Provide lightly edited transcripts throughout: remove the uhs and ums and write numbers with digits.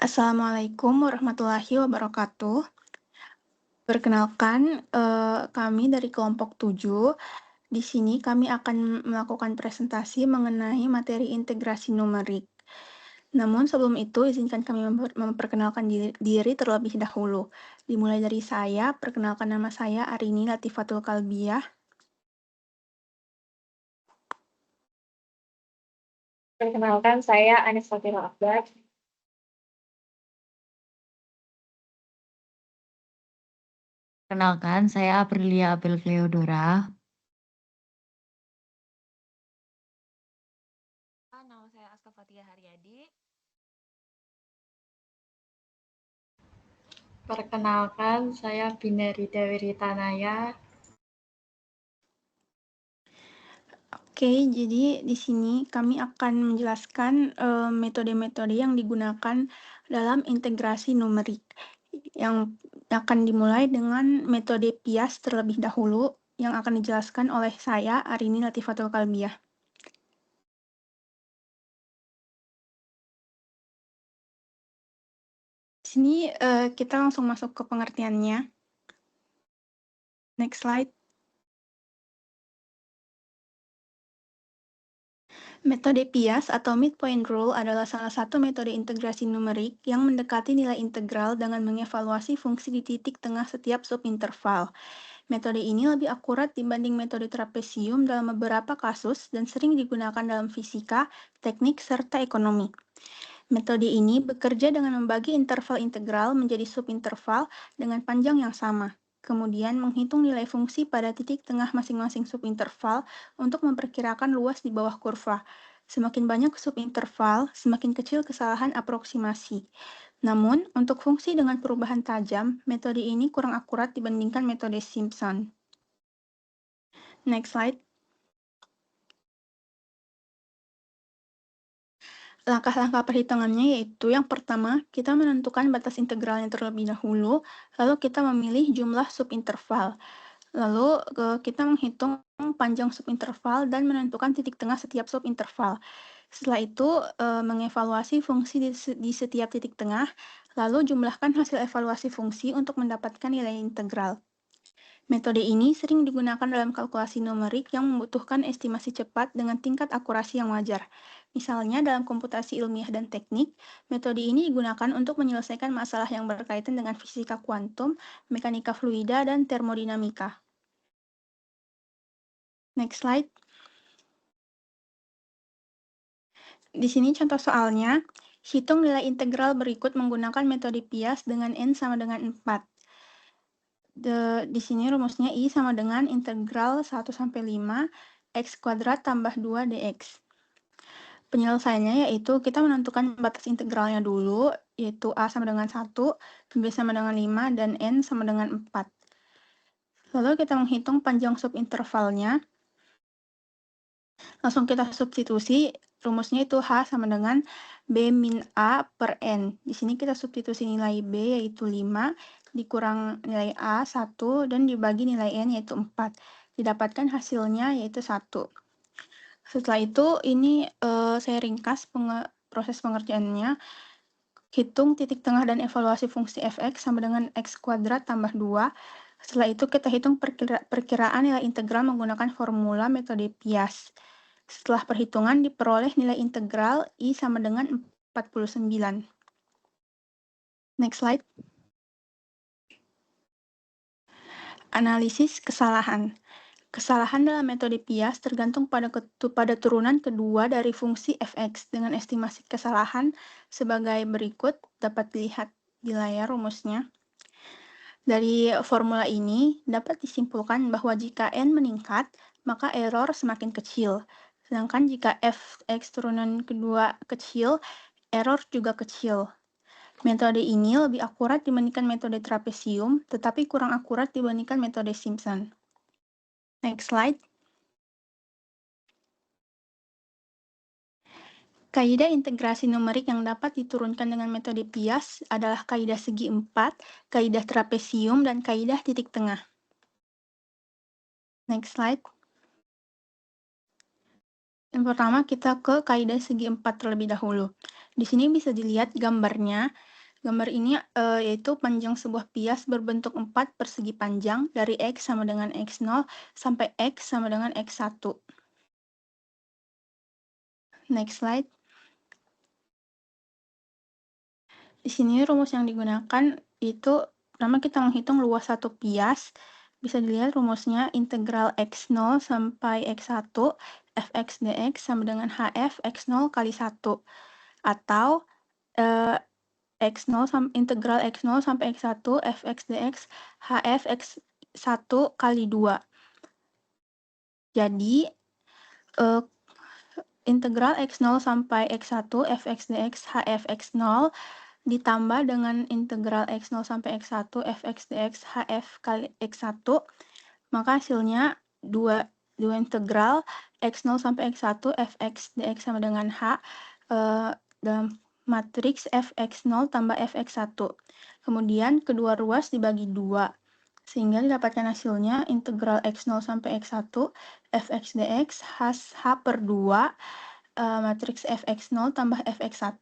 Assalamualaikum warahmatullahi wabarakatuh. Perkenalkan, kami dari kelompok 7. Di sini kami akan melakukan presentasi mengenai materi integrasi numerik. Namun sebelum itu, izinkan kami memperkenalkan diri terlebih dahulu. Dimulai dari saya, perkenalkan nama saya Arini Latifatul Kalbiah. Perkenalkan, saya Anis Fatira Akbar. Perkenalkan, saya Aprilia Apel Cleodora. Nama saya Aska Fatia Haryadi. Perkenalkan, saya Bineri Dewi Ritanaya. Oke, jadi di sini kami akan menjelaskan metode-metode yang digunakan dalam integrasi numerik. Yang akan dimulai dengan metode PIAS terlebih dahulu, yang akan dijelaskan oleh saya, Arini Latifatul Kalbiah. Di sini kita langsung masuk ke pengertiannya. Next slide. Metode PIAS atau Midpoint Rule adalah salah satu metode integrasi numerik yang mendekati nilai integral dengan mengevaluasi fungsi di titik tengah setiap subinterval. Metode ini lebih akurat dibanding metode trapesium dalam beberapa kasus dan sering digunakan dalam fisika, teknik, serta ekonomi. Metode ini bekerja dengan membagi interval integral menjadi subinterval dengan panjang yang sama. Kemudian menghitung nilai fungsi pada titik tengah masing-masing subinterval untuk memperkirakan luas di bawah kurva. Semakin banyak subinterval, semakin kecil kesalahan aproksimasi. Namun, untuk fungsi dengan perubahan tajam, metode ini kurang akurat dibandingkan metode Simpson. Next slide. Langkah-langkah perhitungannya yaitu yang pertama, kita menentukan batas integralnya terlebih dahulu, lalu kita memilih jumlah subinterval. Lalu kita menghitung panjang subinterval dan menentukan titik tengah setiap subinterval. Setelah itu, mengevaluasi fungsi di setiap titik tengah, lalu jumlahkan hasil evaluasi fungsi untuk mendapatkan nilai integral. Metode ini sering digunakan dalam kalkulasi numerik yang membutuhkan estimasi cepat dengan tingkat akurasi yang wajar. Misalnya dalam komputasi ilmiah dan teknik, metode ini digunakan untuk menyelesaikan masalah yang berkaitan dengan fisika kuantum, mekanika fluida, dan termodinamika. Next slide. Di sini contoh soalnya, hitung nilai integral berikut menggunakan metode PIAS dengan N sama dengan 4. Di sini rumusnya I sama dengan integral 1 sampai 5 X kuadrat tambah 2 dx. Penyelesaiannya yaitu kita menentukan batas integralnya dulu, yaitu A sama dengan 1, B sama dengan 5, dan N sama dengan 4. Lalu kita menghitung panjang subintervalnya. Langsung kita substitusi, rumusnya itu H sama dengan B min A per N. Di sini kita substitusi nilai B yaitu 5, dikurang nilai A 1, dan dibagi nilai N yaitu 4. Didapatkan hasilnya yaitu 1. Setelah itu, ini saya ringkas proses pengerjaannya. Hitung titik tengah dan evaluasi fungsi fx sama dengan x kuadrat tambah 2. Setelah itu, kita hitung perkiraan nilai integral menggunakan formula metode PIAS. Setelah perhitungan, diperoleh nilai integral I sama dengan 49. Next slide. Analisis kesalahan. Kesalahan dalam metode PIAS tergantung pada turunan kedua dari fungsi fx dengan estimasi kesalahan sebagai berikut, dapat dilihat di layar rumusnya. Dari formula ini dapat disimpulkan bahwa jika n meningkat, maka error semakin kecil. Sedangkan jika fx turunan kedua kecil, error juga kecil. Metode ini lebih akurat dibandingkan metode trapesium, tetapi kurang akurat dibandingkan metode Simpson. Next slide. Kaidah integrasi numerik yang dapat diturunkan dengan metode PIAS adalah kaidah segi 4, kaidah trapesium, dan kaidah titik tengah. Next slide. Yang pertama kita ke kaidah segi 4 terlebih dahulu. Di sini bisa dilihat gambarnya. Gambar ini yaitu panjang sebuah bias berbentuk 4 persegi panjang dari X sama dengan X0 sampai X sama dengan X1. Next slide. Di sini rumus yang digunakan itu pertama kita menghitung luas satu bias. Bisa dilihat rumusnya integral x0 sampai x1 fx dx sama dengan hf x0 kali 1. Atau integral x0 sampai x1 fx dx hf x1 kali 2. Jadi integral x0 sampai x1 fx dx hf x0 ditambah dengan integral x0 sampai x1 fx dx hf kali x1, maka hasilnya dua integral x0 sampai x1 fx dx sama dengan h dalam matriks fx0 tambah fx1. Kemudian kedua ruas dibagi 2, sehingga didapatkan hasilnya integral x0 sampai x1 fx dx h per 2 matriks fx0 tambah fx1.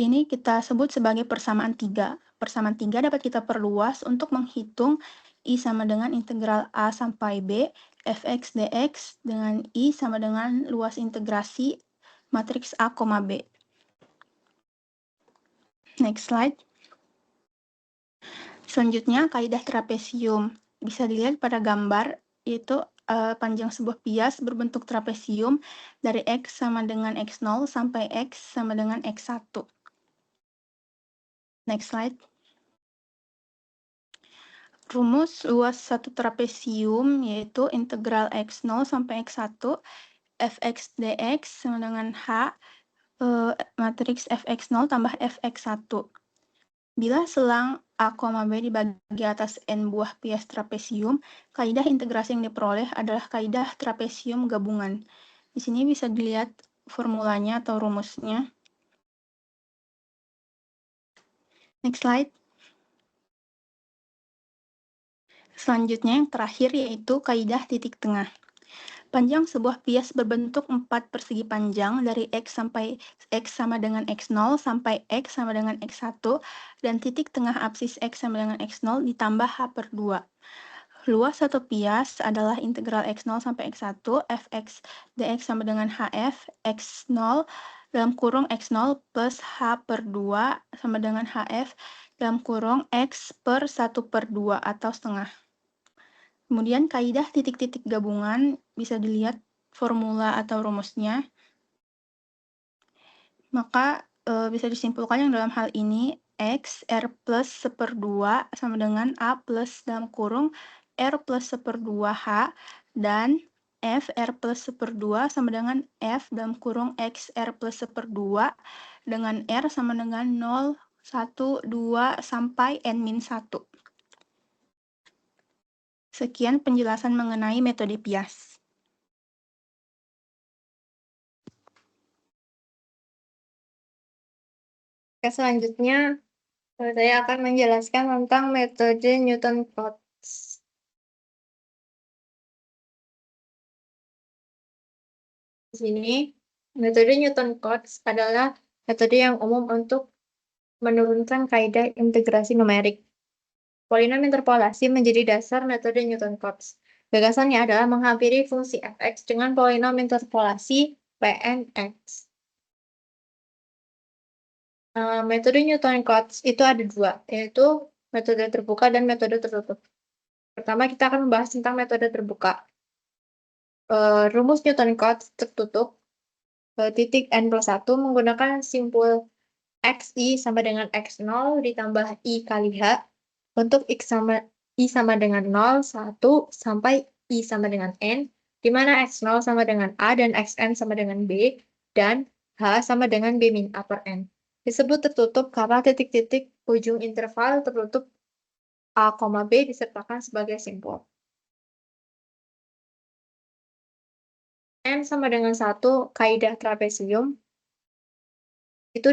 Ini kita sebut sebagai persamaan 3. Persamaan 3 dapat kita perluas untuk menghitung I sama dengan integral A sampai B, fx dx dengan I sama dengan luas integrasi matriks A, B. Next slide. Selanjutnya, kaidah trapesium. Bisa dilihat pada gambar, yaitu panjang sebuah bias berbentuk trapesium dari X sama dengan X0 sampai X sama dengan X1. Next slide. Rumus luas satu trapesium yaitu integral x0 sampai x1 fx dx sama dengan h matriks fx0 tambah fx1. Bila selang A, B dibagi atas n buah bias trapesium, kaidah integrasi yang diperoleh adalah kaidah trapesium gabungan. Di sini bisa dilihat formulanya atau rumusnya. Next slide. Selanjutnya yang terakhir yaitu kaidah titik tengah. Panjang sebuah bias berbentuk 4 persegi panjang dari X sampai X sama dengan X0 sampai X sama dengan X1 dan titik tengah apsis X sama dengan X0 ditambah H per 2. Luas satu bias adalah integral X0 sampai X1 fx dx sama dengan hf X0 dalam kurung X0 plus H per 2 sama dengan hf dalam kurung X per 1 per 2 atau setengah. Kemudian kaidah titik-titik gabungan bisa dilihat formula atau rumusnya. Maka bisa disimpulkan yang dalam hal ini X R plus 1/2 sama dengan A plus dalam kurung R plus 1/2 H dan F R plus 1/2 sama dengan F dalam kurung X R plus 1/2 dengan R sama dengan 0, 1, 2, sampai N-1. Sekian penjelasan mengenai metode bias. Oke, selanjutnya saya akan menjelaskan tentang metode Newton-Cotes. Di sini, metode Newton-Cotes adalah metode yang umum untuk menurunkan kaidah integrasi numerik. Polinom interpolasi menjadi dasar metode Newton-Cotes. Gagasannya adalah menghampiri fungsi fx dengan polinom interpolasi Pnx. Metode Newton-Cotes itu ada dua, yaitu metode terbuka dan metode tertutup. Pertama, kita akan membahas tentang metode terbuka. Rumus Newton-Cotes tertutup titik n+1 menggunakan simpul xi sama dengan x0 ditambah i kali h untuk i sama dengan 0, 1, sampai i sama dengan n, di mana x0 sama dengan a dan xn sama dengan b, dan h sama dengan b min a per n. Disebut tertutup karena titik-titik ujung interval tertutup a, b disertakan sebagai simpul. N sama dengan 1, kaidah trapesium, itu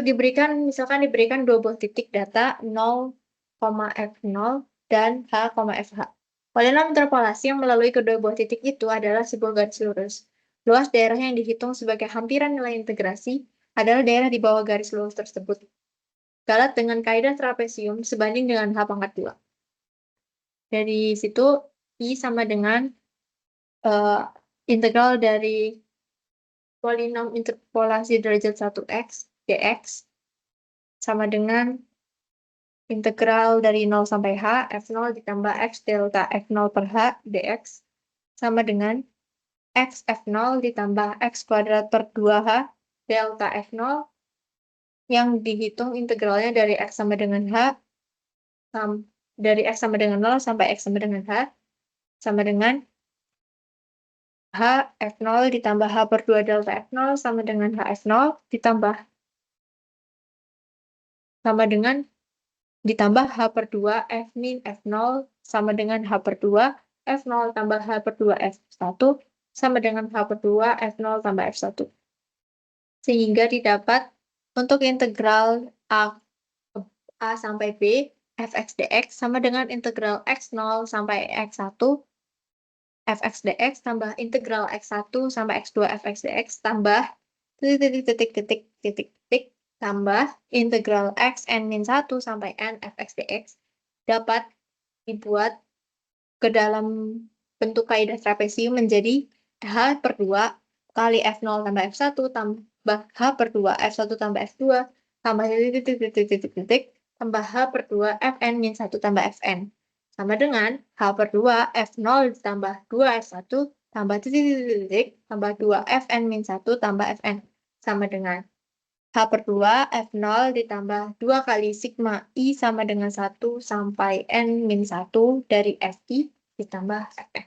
misalkan diberikan dua buah titik data 0, f0 dan h, fh. Polinom interpolasi yang melalui kedua buah titik itu adalah sebuah garis lurus. Luas daerah yang dihitung sebagai hampiran nilai integrasi adalah daerah di bawah garis lurus tersebut. Galat dengan kaidah trapesium sebanding dengan H pangkat 2. Dari situ, I sama dengan integral dari polinom interpolasi derajat 1x dx sama dengan integral dari 0 sampai H, F0 ditambah X delta F0 per H dx sama dengan X F0 ditambah X kuadrat per 2H delta F0 yang dihitung integralnya dari X sama dengan H, dari X sama dengan 0 sampai X sama dengan H, sama dengan H F0 ditambah H per 2 delta F0 sama dengan H F0 ditambah H per 2 F min F0 sama dengan H per 2 F0 tambah H per 2 F1 sama dengan H per 2 F0 tambah F1. Sehingga didapat untuk integral A sampai B fx dx sama dengan integral x0 sampai x1 fx dx tambah integral x1 sampai x2 fx dx tambah titik tambah integral x n-1 sampai n fx dx dapat dibuat ke dalam bentuk kaidah trapesium menjadi H per 2 kali F0 tambah F1 tambah H per 2 F1 tambah F2 tambah titik tambah H per 2 Fn-1 tambah Fn sama dengan H per 2 F0 ditambah 2 F1 tambah titik tambah 2 Fn-1 tambah Fn sama dengan H per 2 F0 ditambah 2 kali sigma I sama dengan 1 sampai N-1 dari Fi ditambah Fn.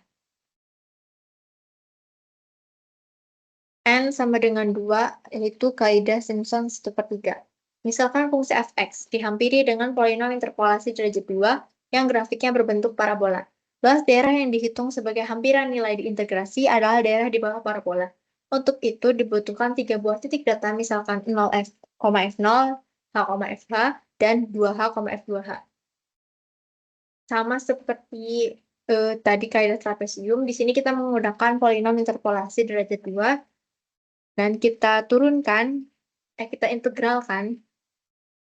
N sama dengan 2, yaitu kaidah Simpson 1/3. Misalkan fungsi fx dihampiri dengan polinom interpolasi derajat 2 yang grafiknya berbentuk parabola. Luas daerah yang dihitung sebagai hampiran nilai diintegrasi adalah daerah di bawah parabola. Untuk itu dibutuhkan 3 buah titik data, misalkan 0f, f0, h,fh, dan 2h, f2h. Sama seperti tadi kaidah trapesium, di sini kita menggunakan polinom interpolasi derajat 2 dan kita turunkan, kita integralkan,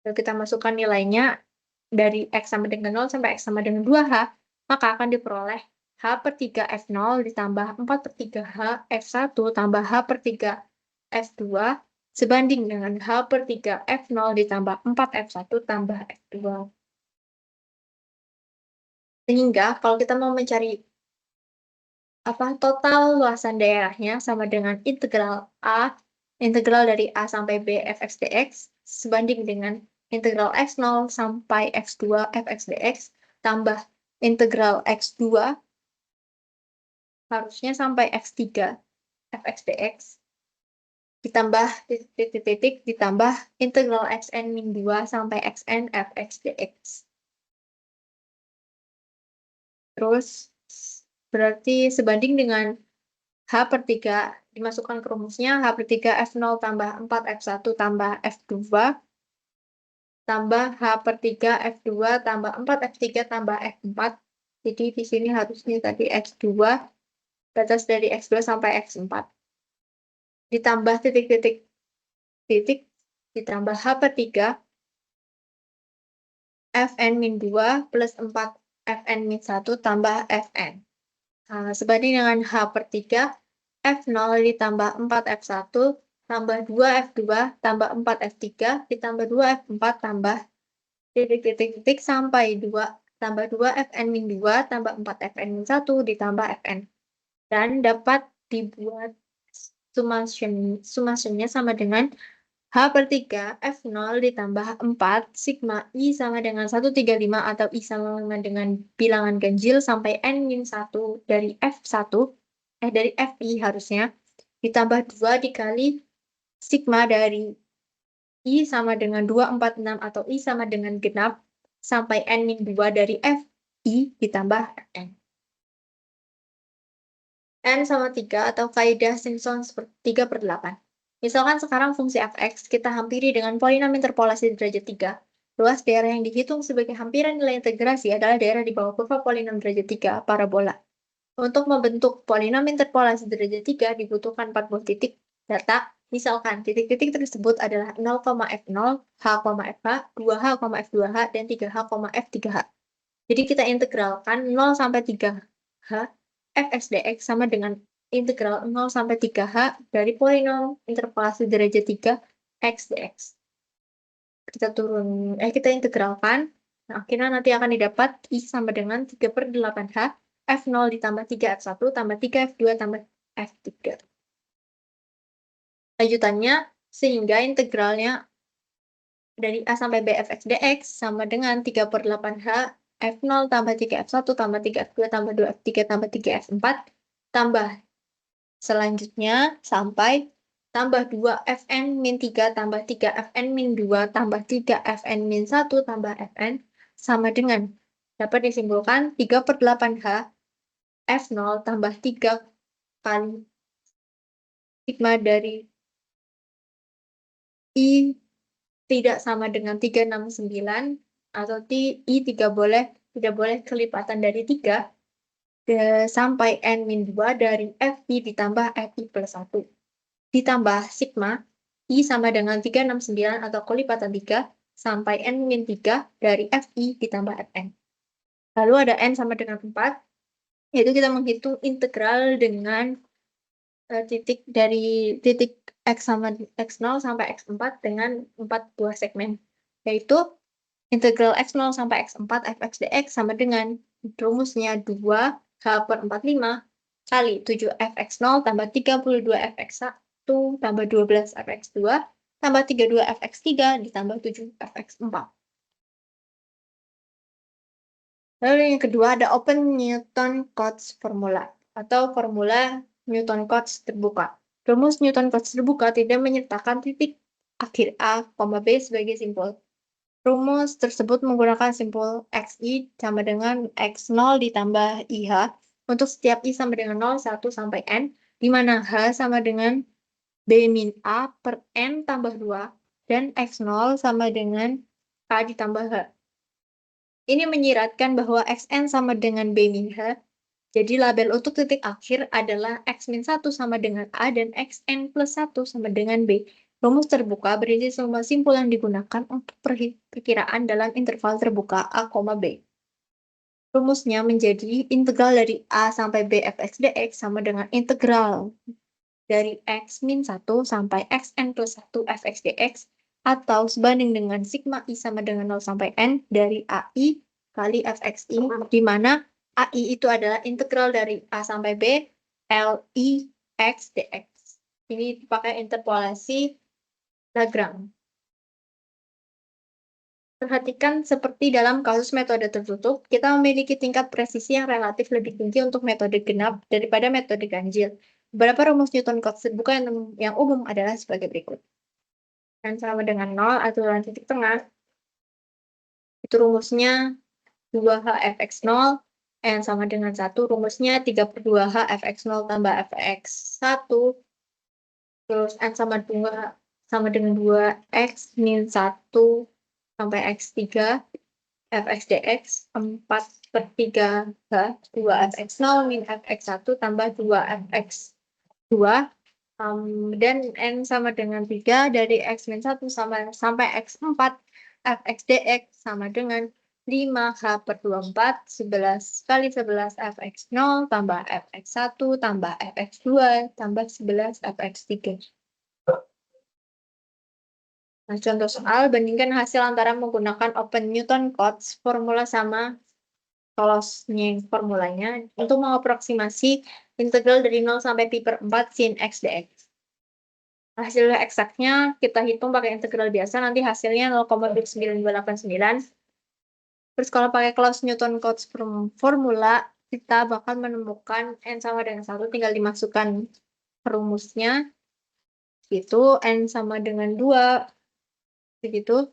lalu kita masukkan nilainya dari X sama dengan 0 sampai X sama dengan 2H, maka akan diperoleh H per 3 F0 ditambah 4 per 3H F1 tambah H per 3 F2 sebanding dengan H per 3 F0 ditambah 4 F1 tambah F2. Sehingga kalau kita mau mencari total luasan daerahnya sama dengan integral dari A sampai B fx dx sebanding dengan integral x0 sampai x2 fx dx tambah integral x2 harusnya sampai x3 fx dx ditambah titik ditambah integral xn-2 sampai xn fx dx. Terus berarti sebanding dengan H per 3 dimasukkan ke rumusnya, H per 3 F0 tambah 4 F1 tambah F2 tambah H per 3 F2 tambah 4 F3 tambah F4. Jadi di sini harusnya tadi X2, batas dari X2 sampai X4. Ditambah titik ditambah H per 3 Fn-2 plus 4 Fn-1 tambah Fn. Sebanding dengan H per 3 F0 ditambah 4 F1 tambah 2 F2 tambah 4 F3 ditambah 2 F4 tambah titik sampai 2 tambah 2 Fn-2 tambah 4 Fn-1 ditambah Fn. Dan dapat dibuat summation-nya sama dengan H per 3 F0 ditambah 4 sigma I sama dengan 135 atau I sama dengan bilangan ganjil sampai N-1 dari F1 dari Fi harusnya ditambah 2 dikali sigma dari I sama dengan 246 atau I sama dengan genap sampai N-2 dari Fi ditambah N. N sama 3 atau kaidah Simpson 3/8. Misalkan sekarang fungsi fx kita hampiri dengan polinom interpolasi derajat 3. Luas daerah yang dihitung sebagai hampiran nilai integrasi adalah daerah di bawah kurva polinom derajat 3 parabola. Untuk membentuk polinom interpolasi derajat 3 dibutuhkan 4 buah titik data. Misalkan titik-titik tersebut adalah 0,f0, h,fh, 2h, f2h, dan 3h, f3h. Jadi kita integralkan 0 sampai 3h fx dx sama dengan integral 0 sampai 3h dari polinom interpolasi derajat 3 x dx. Kita integralkan. Nah, akhirnya nanti akan didapat I sama dengan 3/8h F0 ditambah 3F1 tambah 3F2 tambah F3. Lanjutannya, sehingga integralnya dari A sampai B fx dx sama dengan 3/8h F0 tambah 3F1 tambah 3F2 tambah 2F3 tambah 3F4 tambah selanjutnya sampai tambah 2Fn min 3 tambah 3Fn min 2 tambah 3Fn min 1 tambah Fn sama dengan dapat disimpulkan 3/8h F0 tambah 3 kali sigma dari I tidak sama dengan 369 atau I tidak boleh kelipatan dari 3 sampai N min 2 dari Fi ditambah Fi plus 1 ditambah sigma I sama dengan 369 atau kelipatan 3 sampai N min 3 dari Fi ditambah Fn. Lalu ada N sama dengan 4, yaitu kita menghitung integral dengan titik dari titik X sama X0 sampai X4 dengan 4 buah segmen, yaitu integral X0 sampai X4 fx dx sama dengan rumusnya 2h/45 kali 7fx0 tambah 32fx1 tambah 12fx2 tambah 32fx3 ditambah 7fx4. Lalu yang kedua ada open Newton-Cotes formula atau formula Newton-Cotes terbuka. Rumus Newton-Cotes terbuka tidak menyertakan titik akhir A, B sebagai simbol. Rumus tersebut menggunakan simbol XI sama dengan X0 ditambah IH untuk setiap I sama dengan 0, 1, sampai N, di mana H sama dengan B min A per N tambah 2, dan X0 sama dengan A ditambah H. Ini menyiratkan bahwa Xn sama dengan B min H, jadi label untuk titik akhir adalah X min 1 sama dengan A dan Xn plus 1 sama dengan B. Rumus terbuka berisi semua simpul yang digunakan untuk perkiraan dalam interval terbuka A, B. Rumusnya menjadi integral dari A sampai B fx dx sama dengan integral dari X min 1 sampai Xn plus 1 fx dx atau sebanding dengan sigma I sama dengan 0 sampai N dari AI kali fxi, di mana AI itu adalah integral dari A sampai B Li X dx. Ini dipakai interpolasi Lagrange. Perhatikan seperti dalam kasus metode tertutup, kita memiliki tingkat presisi yang relatif lebih tinggi untuk metode genap daripada metode ganjil. Beberapa rumus Newton-Cotes terbuka yang umum adalah sebagai berikut. N sama dengan 0, aturan titik tengah. Itu rumusnya 2H fx0, N sama dengan 1, rumusnya 3/2H fx0 tambah fx1, terus N sama dengan 2X min 1 sampai X3, fx dx 4/3H 2fx0 min fx1 tambah 2fx2, dan N sama dengan 3 dari X min 1 sampai X4 fx dx sama dengan 5H/24 11 kali 11 fx0 tambah fx1 tambah fx2 tambah 11 fx3. Nah, contoh soal, bandingkan hasil antara menggunakan open Newton-Cotes formula sama close-nya formulanya untuk mengaproksimasi integral dari 0 sampai pi/4 sin x dx. Hasil eksaknya kita hitung pakai integral biasa, nanti hasilnya 0,9289. Terus kalau pakai close Newton-Cotes formula, kita bakal menemukan N sama dengan 1, tinggal dimasukkan rumusnya. Itu N sama dengan 2. Begitu.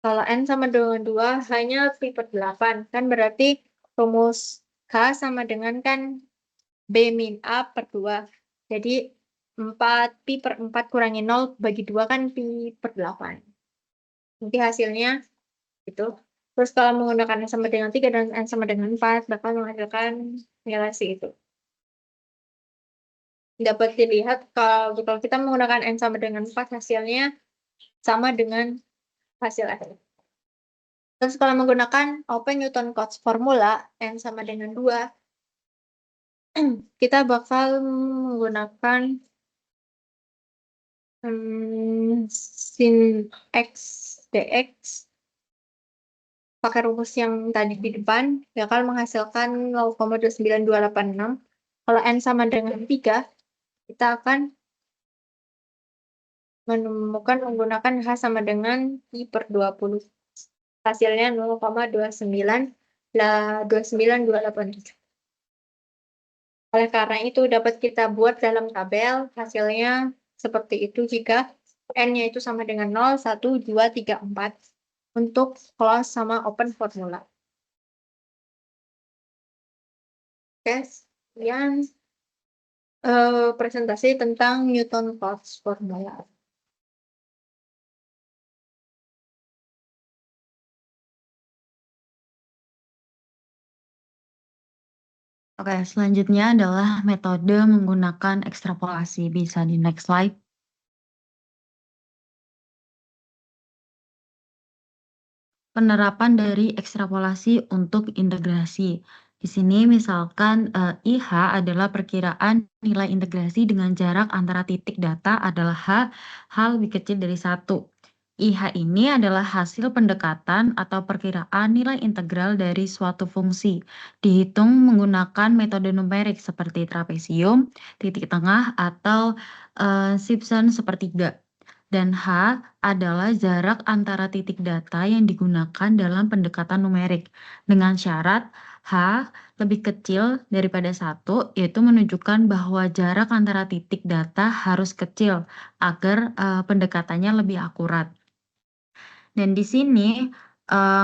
Kalau N sama dengan 2, hanya pi/8. Kan berarti rumus K sama dengan kan B min A per 2. Jadi 4 pi/4 kurangi 0 bagi 2 kan pi/8. Nanti hasilnya itu. Terus kalau menggunakan N sama dengan 3 dan N sama dengan 4 bakal menghasilkan relasi itu. Dapat dilihat kalau kita menggunakan N sama dengan 4 hasilnya sama dengan hasil F. Terus kalau menggunakan Open Newton-Cotes formula N sama dengan 2, kita bakal menggunakan sin X dx pakai rumus yang tadi di depan bakal menghasilkan 0,29286. Kalau N sama dengan 3, kita akan menemukan menggunakan H sama dengan I per 20. Hasilnya 0,29287. Oleh karena itu dapat kita buat dalam tabel hasilnya seperti itu jika N-nya itu sama dengan 0, 1, 2, 3, 4 untuk close sama open formula. Oke, sekian presentasi tentang Newton-Cotes formula. Oke, selanjutnya adalah metode menggunakan ekstrapolasi. Bisa di next slide. Penerapan dari ekstrapolasi untuk integrasi. Di sini misalkan IH adalah perkiraan nilai integrasi dengan jarak antara titik data adalah H lebih kecil dari 1. IH ini adalah hasil pendekatan atau perkiraan nilai integral dari suatu fungsi. Dihitung menggunakan metode numerik seperti trapesium, titik tengah, atau Simpson sepertiga. Dan H adalah jarak antara titik data yang digunakan dalam pendekatan numerik. Dengan syarat H lebih kecil daripada 1, yaitu menunjukkan bahwa jarak antara titik data harus kecil agar pendekatannya lebih akurat. Dan di sini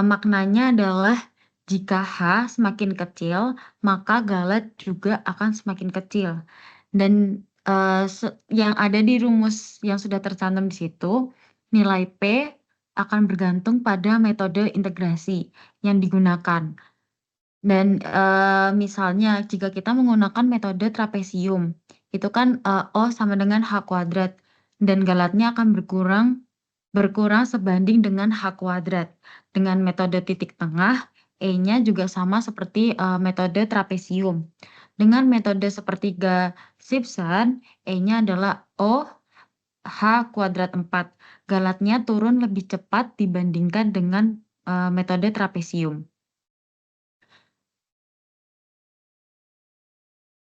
maknanya adalah jika H semakin kecil, maka galet juga akan semakin kecil. Dan yang ada di rumus yang sudah tercantum di situ, nilai P akan bergantung pada metode integrasi yang digunakan. Dan misalnya jika kita menggunakan metode trapesium, itu kan O sama dengan H kuadrat, dan galatnya akan berkurang sebanding dengan H kuadrat. Dengan metode titik tengah, E-nya juga sama seperti metode trapesium. Dengan metode sepertiga Simpson, E-nya adalah O H kuadrat 4. Galatnya turun lebih cepat dibandingkan dengan metode trapesium.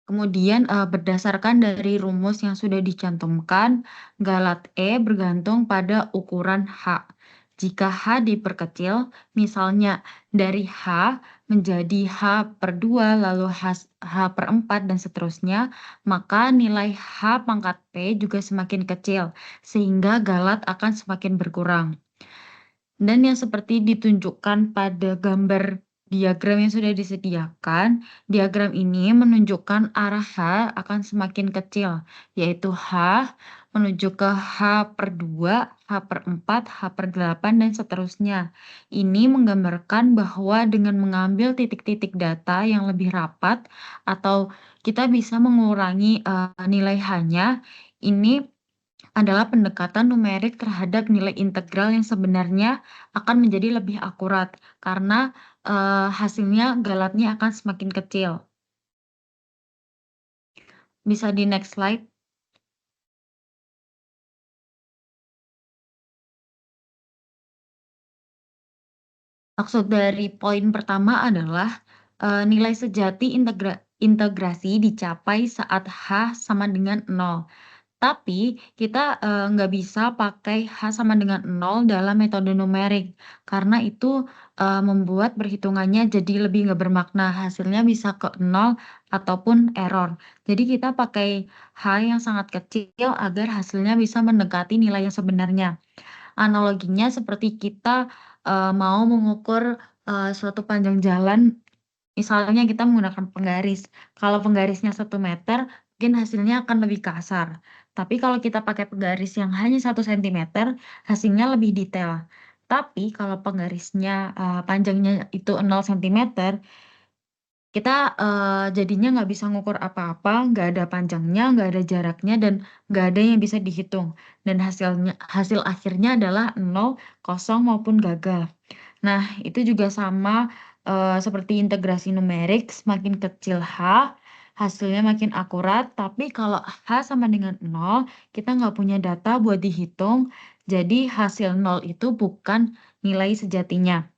Kemudian berdasarkan dari rumus yang sudah dicantumkan, galat E bergantung pada ukuran H. Jika H diperkecil, misalnya dari H menjadi H per 2, lalu H per 4, dan seterusnya, maka nilai H pangkat P juga semakin kecil, sehingga galat akan semakin berkurang. Dan yang seperti ditunjukkan pada gambar diagram yang sudah disediakan, diagram ini menunjukkan arah H akan semakin kecil, yaitu H menuju ke H per 2, H per 4, H per 8, dan seterusnya. Ini menggambarkan bahwa dengan mengambil titik-titik data yang lebih rapat, atau kita bisa mengurangi nilai H-nya, ini adalah pendekatan numerik terhadap nilai integral yang sebenarnya akan menjadi lebih akurat karena hasilnya galatnya akan semakin kecil. Bisa di next slide. Maksud dari poin pertama adalah nilai sejati integrasi dicapai saat H sama dengan 0. Tapi kita nggak bisa pakai H sama dengan 0 dalam metode numerik, karena itu membuat perhitungannya jadi lebih nggak bermakna. Hasilnya bisa ke 0 ataupun error. Jadi kita pakai H yang sangat kecil agar hasilnya bisa mendekati nilai yang sebenarnya. Analoginya seperti kita mau mengukur suatu panjang jalan, misalnya kita menggunakan penggaris. Kalau penggarisnya 1 meter, mungkin hasilnya akan lebih kasar. Tapi kalau kita pakai penggaris yang hanya 1 cm, hasilnya lebih detail. Tapi kalau penggarisnya panjangnya itu 0 cm, kita jadinya nggak bisa ngukur apa-apa, nggak ada panjangnya, nggak ada jaraknya, dan nggak ada yang bisa dihitung. Dan hasil akhirnya adalah 0, kosong maupun gagal. Nah, itu juga sama seperti integrasi numerik, semakin kecil H, hasilnya makin akurat. Tapi kalau H sama dengan 0, kita nggak punya data buat dihitung, jadi hasil 0 itu bukan nilai sejatinya.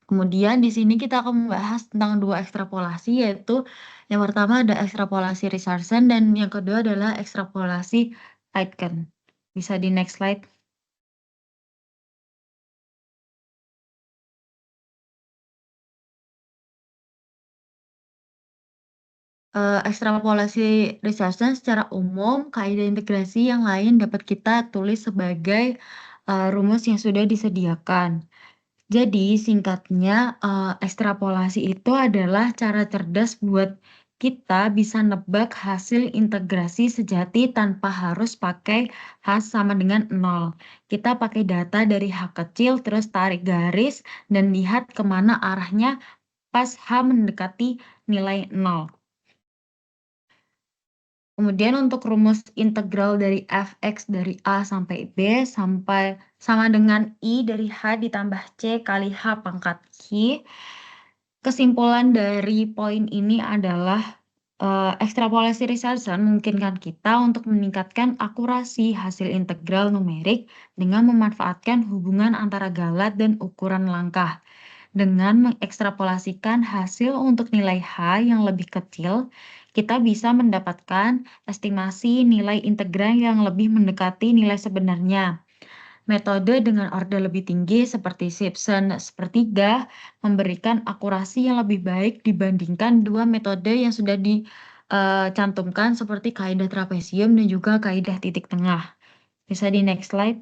Kemudian di sini kita akan membahas tentang dua ekstrapolasi, yaitu yang pertama ada ekstrapolasi Richardson dan yang kedua adalah ekstrapolasi Aitken. Bisa di next slide. Ekstrapolasi Richardson secara umum, kaidah integrasi yang lain dapat kita tulis sebagai rumus yang sudah disediakan. Jadi singkatnya, ekstrapolasi itu adalah cara cerdas buat kita bisa nebak hasil integrasi sejati tanpa harus pakai H sama dengan 0. Kita pakai data dari H kecil, terus tarik garis, dan lihat kemana arahnya pas H mendekati nilai 0. Kemudian untuk rumus integral dari fx dari A sampai B sama dengan I dari H ditambah C kali H pangkat Q. Kesimpulan dari poin ini adalah ekstrapolasi Richardson memungkinkan kita untuk meningkatkan akurasi hasil integral numerik dengan memanfaatkan hubungan antara galat dan ukuran langkah. Dengan mengekstrapolasikan hasil untuk nilai H yang lebih kecil, kita bisa mendapatkan estimasi nilai integral yang lebih mendekati nilai sebenarnya. Metode dengan orde lebih tinggi seperti Simpson sepertiga memberikan akurasi yang lebih baik dibandingkan dua metode yang sudah dicantumkan seperti kaidah trapesium dan juga kaidah titik tengah. Bisa di next slide.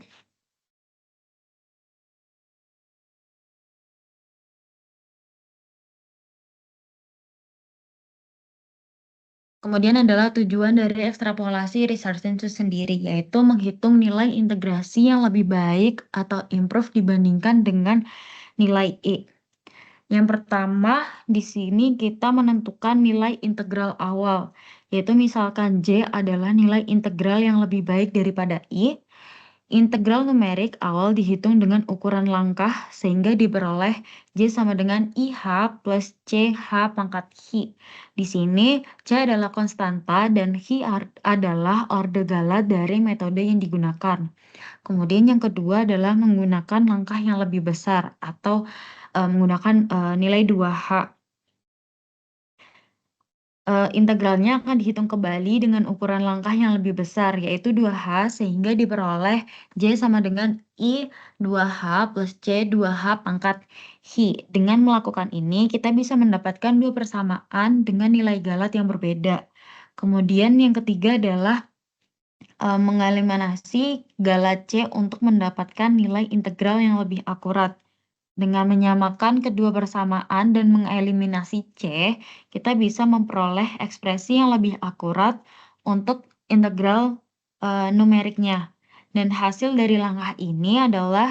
Kemudian adalah tujuan dari ekstrapolasi Richardson itu sendiri, yaitu menghitung nilai integrasi yang lebih baik atau improve dibandingkan dengan nilai E. Yang pertama, di sini kita menentukan nilai integral awal, yaitu misalkan J adalah nilai integral yang lebih baik daripada I. Integral numerik awal dihitung dengan ukuran langkah sehingga diperoleh J sama dengan IH plus CH pangkat Hi. Di sini C adalah konstanta dan Hi adalah orde galat dari metode yang digunakan. Kemudian yang kedua adalah menggunakan langkah yang lebih besar atau menggunakan nilai 2H. Integralnya akan dihitung kembali dengan ukuran langkah yang lebih besar, yaitu 2H, sehingga diperoleh J sama dengan I 2H plus C 2H pangkat Hi. Dengan melakukan ini, kita bisa mendapatkan dua persamaan dengan nilai galat yang berbeda. Kemudian yang ketiga adalah mengeliminasi galat C untuk mendapatkan nilai integral yang lebih akurat. Dengan menyamakan kedua persamaan dan mengeliminasi C, kita bisa memperoleh ekspresi yang lebih akurat untuk integral numeriknya. Dan hasil dari langkah ini adalah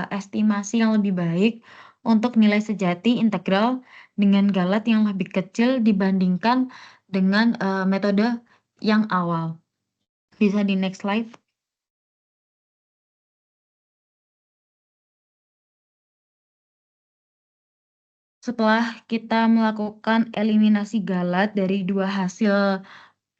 estimasi yang lebih baik untuk nilai sejati integral dengan galat yang lebih kecil dibandingkan dengan metode yang awal. Bisa di next slide. Setelah kita melakukan eliminasi galat dari dua hasil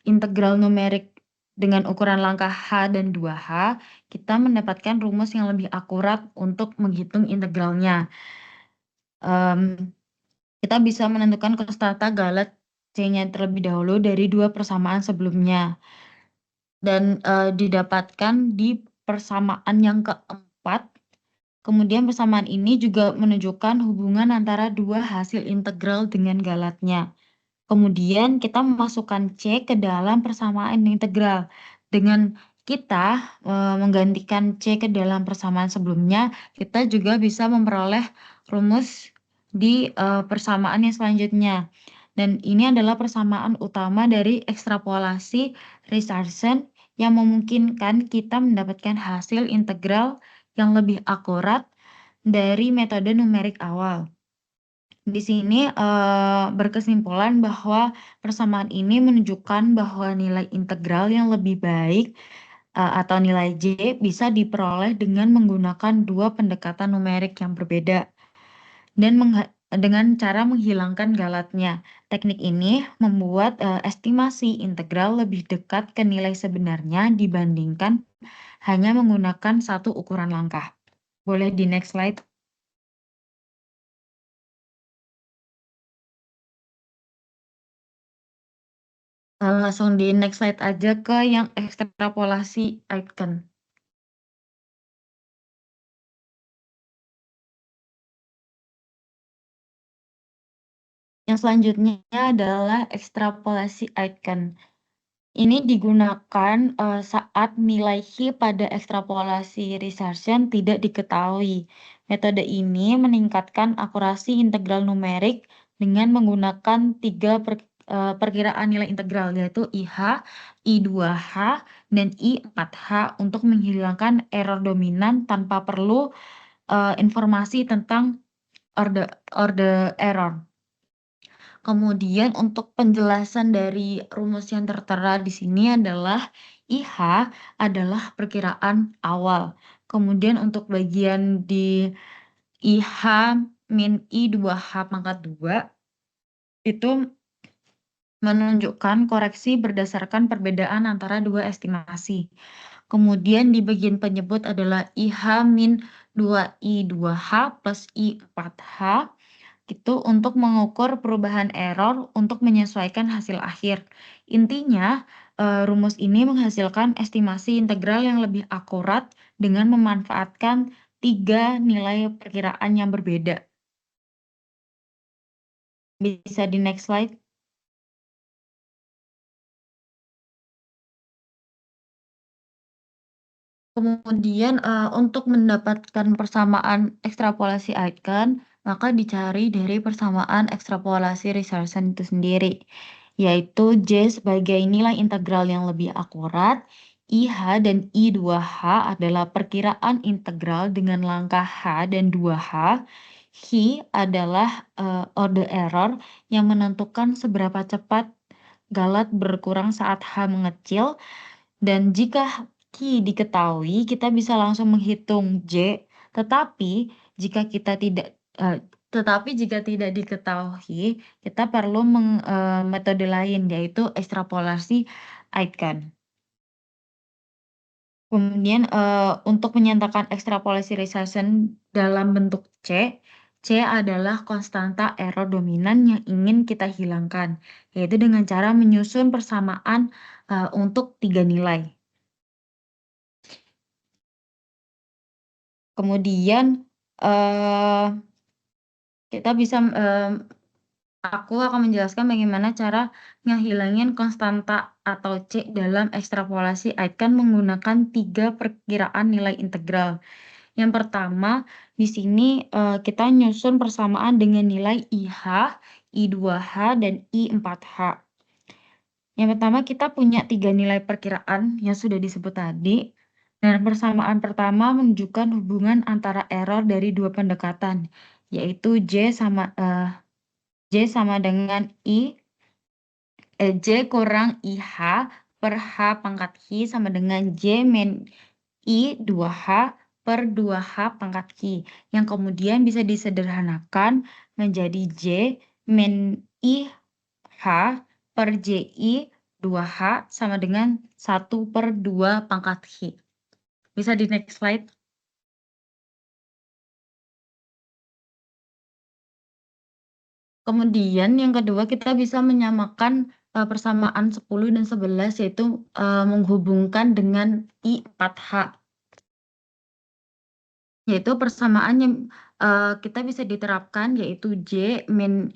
integral numerik dengan ukuran langkah H dan 2H, kita mendapatkan rumus yang lebih akurat untuk menghitung integralnya. Kita bisa menentukan konstanta galat C-nya terlebih dahulu dari dua persamaan sebelumnya. Dan didapatkan di persamaan yang keempat. Kemudian persamaan ini juga menunjukkan hubungan antara dua hasil integral dengan galatnya. Kemudian kita memasukkan C ke dalam persamaan integral. Dengan kita menggantikan C ke dalam persamaan sebelumnya, kita juga bisa memperoleh rumus di persamaan yang selanjutnya. Dan ini adalah persamaan utama dari ekstrapolasi Richardson yang memungkinkan kita mendapatkan hasil integral yang lebih akurat dari metode numerik awal. Di sini berkesimpulan bahwa persamaan ini menunjukkan bahwa nilai integral yang lebih baik atau nilai J bisa diperoleh dengan menggunakan dua pendekatan numerik yang berbeda dan dengan cara menghilangkan galatnya. Teknik ini membuat estimasi integral lebih dekat ke nilai sebenarnya dibandingkan hanya menggunakan satu ukuran langkah. Boleh di next slide. Langsung di next slide aja ke yang ekstrapolasi Aitken. Yang selanjutnya adalah ekstrapolasi Aitken. Ini digunakan saat nilai Hi pada ekstrapolasi Richardson tidak diketahui. Metode ini meningkatkan akurasi integral numerik dengan menggunakan tiga perkiraan nilai integral, yaitu IH, I2H, dan I4H untuk menghilangkan error dominan tanpa perlu informasi tentang order error. Kemudian untuk penjelasan dari rumus yang tertera di sini adalah IH adalah perkiraan awal. Kemudian untuk bagian di IH min I2H pangkat 2 itu menunjukkan koreksi berdasarkan perbedaan antara dua estimasi. Kemudian di bagian penyebut adalah IH min 2I2H plus I4H. Itu untuk mengukur perubahan error untuk menyesuaikan hasil akhir. Intinya, rumus ini menghasilkan estimasi integral yang lebih akurat dengan memanfaatkan tiga nilai perkiraan yang berbeda. Bisa di next slide. Kemudian untuk mendapatkan persamaan ekstrapolasi Aitken, maka dicari dari persamaan ekstrapolasi Richardson itu sendiri, yaitu J sebagai nilai integral yang lebih akurat, IH dan I2H adalah perkiraan integral dengan langkah H dan 2H, Hi adalah order error yang menentukan seberapa cepat galat berkurang saat H mengecil, dan jika Ki diketahui, kita bisa langsung menghitung J, tetapi jika tidak diketahui, kita perlu metode lain, yaitu ekstrapolasi Aitken. Kemudian untuk menyatakan ekstrapolasi Richardson dalam bentuk C adalah konstanta error dominan yang ingin kita hilangkan, yaitu dengan cara menyusun persamaan untuk tiga nilai. Kemudian kita bisa aku akan menjelaskan bagaimana cara ngehilangin konstanta atau C dalam ekstrapolasi Aitken menggunakan tiga perkiraan nilai integral. Yang pertama, di sini kita nyusun persamaan dengan nilai IH, I2H, dan I4H. Yang pertama, kita punya tiga nilai perkiraan yang sudah disebut tadi. Dan persamaan pertama menunjukkan hubungan antara error dari dua pendekatan, yaitu J sama dengan J kurang IH per H pangkat Hi sama dengan J min I 2H per 2H pangkat Hi, yang kemudian bisa disederhanakan menjadi J min IH per JI 2H sama dengan 1/2 pangkat Hi. Bisa di next slide. Kemudian yang kedua, kita bisa menyamakan persamaan 10 dan 11, yaitu menghubungkan dengan I4H. Yaitu persamaan yang kita bisa diterapkan, yaitu J min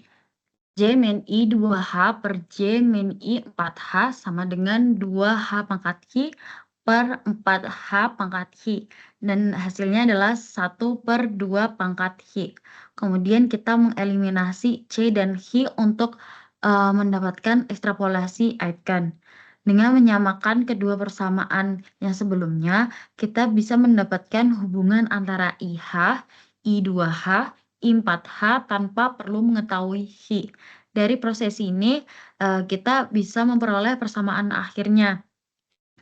I 2H per J min I 4H sama dengan 2H pangkat Hi per 4H pangkat Hi. Dan hasilnya adalah 1/2 pangkat Hi. Kemudian kita mengeliminasi C dan Hi untuk mendapatkan ekstrapolasi Aitken. Dengan menyamakan kedua persamaan yang sebelumnya, kita bisa mendapatkan hubungan antara IH, I2H, I4H tanpa perlu mengetahui Hi. Dari proses ini, kita bisa memperoleh persamaan akhirnya,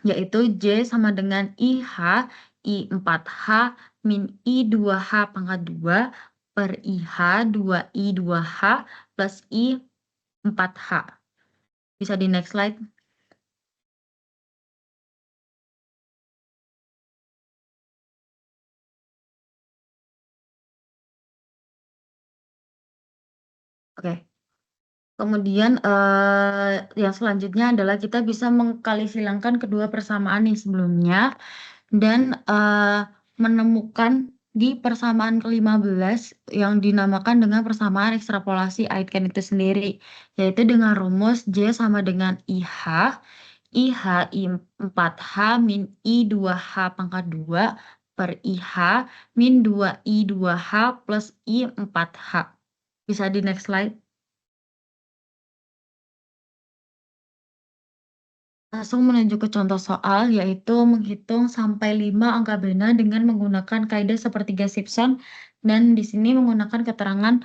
yaitu J sama dengan IH, I4H min I2H pangkat 2 per IH 2I2H plus I4H. Bisa di next slide. Oke. Kemudian yang selanjutnya adalah kita bisa mengkali silangkan kedua persamaan yang sebelumnya dan menemukan di persamaan ke-15 yang dinamakan dengan persamaan ekstrapolasi Aitken itu sendiri, yaitu dengan rumus J sama dengan IH I4H min I2H pangkat 2 per IH min 2I2H plus I4H. Bisa di next slide. Langsung menuju ke contoh soal, yaitu menghitung sampai 5 angka bena dengan menggunakan kaidah sepertiga Simpson, dan di sini menggunakan keterangan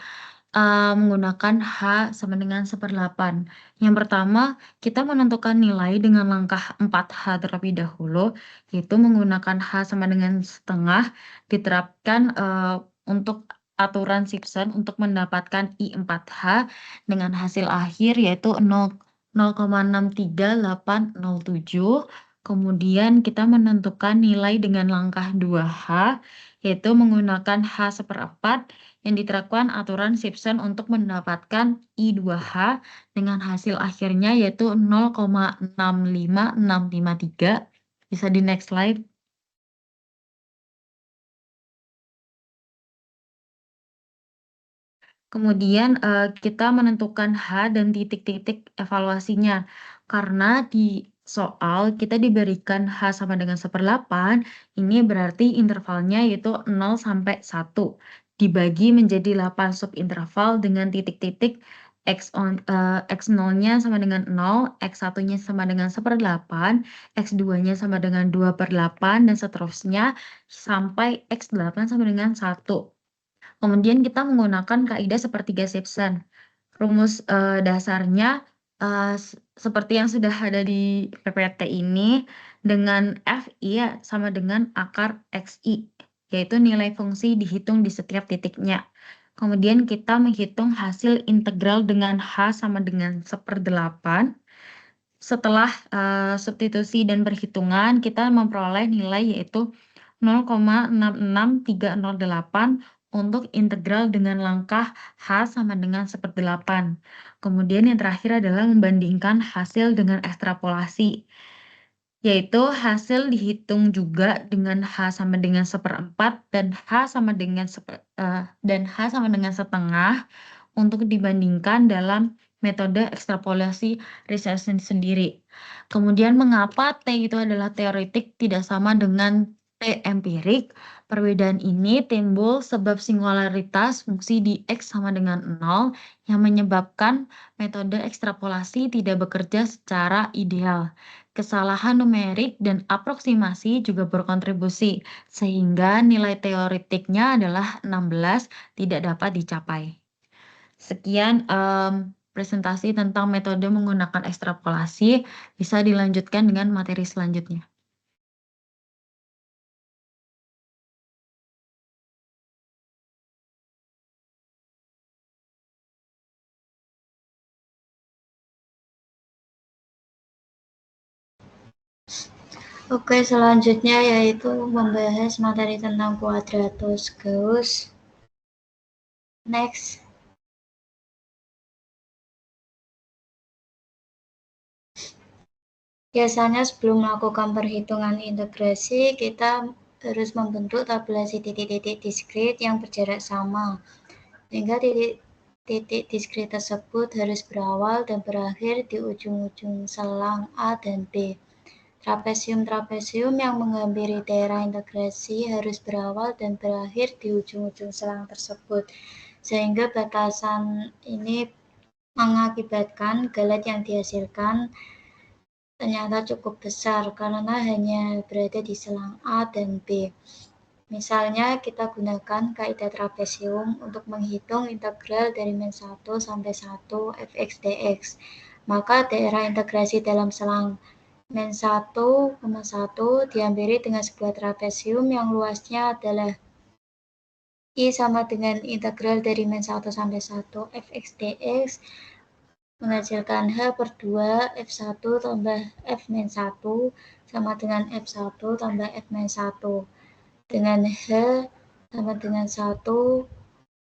menggunakan H sama dengan 1/8. Yang pertama, kita menentukan nilai dengan langkah 4H terlebih dahulu, yaitu menggunakan H sama dengan setengah, diterapkan untuk aturan Simpson untuk mendapatkan I4H dengan hasil akhir yaitu 0,63807. Kemudian kita menentukan nilai dengan langkah 2H, yaitu menggunakan H 1/4 yang diterapkan aturan Simpson untuk mendapatkan I2H dengan hasil akhirnya yaitu 0,65653. Bisa di next slide. Kemudian kita menentukan H dan titik-titik evaluasinya. Karena di soal kita diberikan H sama dengan 1/8, ini berarti intervalnya yaitu 0 sampai 1. Dibagi menjadi 8 subinterval dengan titik-titik X0-nya sama dengan 0, X1-nya sama dengan 1/8, X2-nya sama dengan 2/8, dan seterusnya sampai X8 sama dengan 1. Kemudian kita menggunakan kaidah sepertiga Simpson. Rumus dasarnya seperti yang sudah ada di PPT ini, dengan Fi sama dengan akar Xi, yaitu nilai fungsi dihitung di setiap titiknya. Kemudian kita menghitung hasil integral dengan H sama dengan 1/8. Setelah substitusi dan perhitungan, kita memperoleh nilai yaitu 0,66308 untuk integral dengan langkah H sama dengan 1/8. Kemudian yang terakhir adalah membandingkan hasil dengan ekstrapolasi, yaitu hasil dihitung juga dengan H sama dengan 1/4 dan H sama dengan setengah untuk dibandingkan dalam metode ekstrapolasi regression sendiri. Kemudian mengapa T itu adalah teoretik tidak sama dengan T empirik? Perbedaan ini timbul sebab singularitas fungsi di X sama dengan 0 yang menyebabkan metode ekstrapolasi tidak bekerja secara ideal. Kesalahan numerik dan aproksimasi juga berkontribusi, sehingga nilai teoretiknya adalah 16 tidak dapat dicapai. Sekian presentasi tentang metode menggunakan ekstrapolasi. Bisa dilanjutkan dengan materi selanjutnya. Oke, selanjutnya yaitu membahas materi tentang kuadratus Gauss. Next. Biasanya sebelum melakukan perhitungan integrasi, kita harus membentuk tabulasi titik-titik diskrit yang berjarak sama, sehingga titik diskrit tersebut harus berawal dan berakhir di ujung-ujung selang A dan B. Trapesium yang menghampiri daerah integrasi harus berawal dan berakhir di ujung-ujung selang tersebut, sehingga batasan ini mengakibatkan galet yang dihasilkan ternyata cukup besar karena hanya berada di selang A dan B. Misalnya kita gunakan kaidah trapesium untuk menghitung integral dari min 1 sampai 1 fx dx. Maka daerah integrasi dalam selang min 1, 1 dihampiri dengan sebuah trapesium yang luasnya adalah I sama dengan integral dari min 1 sampai 1 fx dx menghasilkan H per 2 F1 tambah F min 1 sama dengan F1 tambah F min 1 dengan H sama dengan 1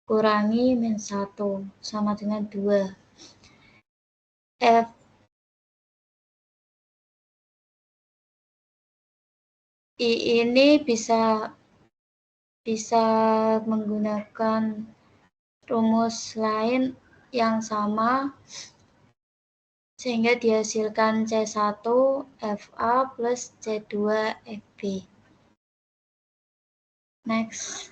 kurangi min 1 sama dengan 2. F I ini bisa menggunakan rumus lain yang sama sehingga dihasilkan C1 FA plus C2 FB. Next.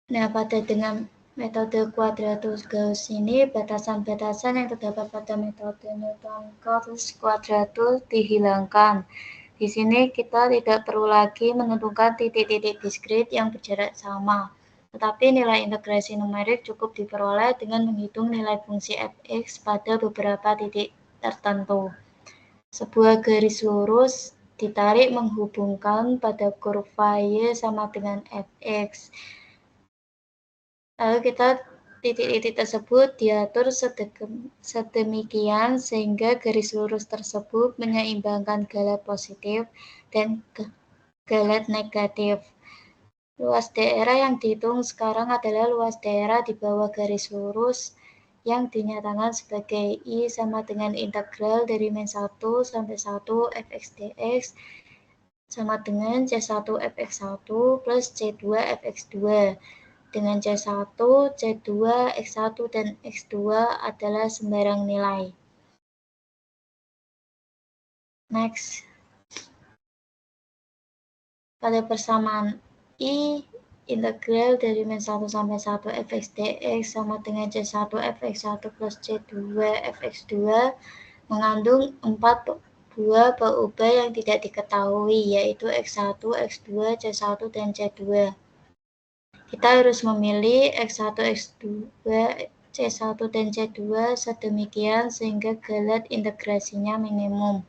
Nah, dengan metode Quadratus Gauss ini, batasan-batasan yang terdapat pada metode Newton-Cotes Quadratus dihilangkan. Di sini kita tidak perlu lagi menentukan titik-titik diskrit yang berjarak sama, tetapi nilai integrasi numerik cukup diperoleh dengan menghitung nilai fungsi fx pada beberapa titik tertentu. Sebuah garis lurus ditarik menghubungkan pada kurva y sama dengan fx. Lalu titik-titik tersebut diatur sedemikian sehingga garis lurus tersebut menyeimbangkan galet positif dan galet negatif. Luas daerah yang dihitung sekarang adalah luas daerah di bawah garis lurus yang dinyatakan sebagai I sama dengan integral dari min 1 sampai 1 fx dx sama dengan C1 fx1 plus C2 fx2. Dengan C1, C2, X1, dan X2 adalah sembarang nilai. Next. Pada persamaan I, integral dari min 1 sampai 1 fx dx sama dengan C1 fx1 plus C2 fx2 mengandung 4 buah berubah yang tidak diketahui, yaitu X1, X2, C1, dan C2. Kita harus memilih X1, X2, C1, dan C2 sedemikian sehingga galet integrasinya minimum.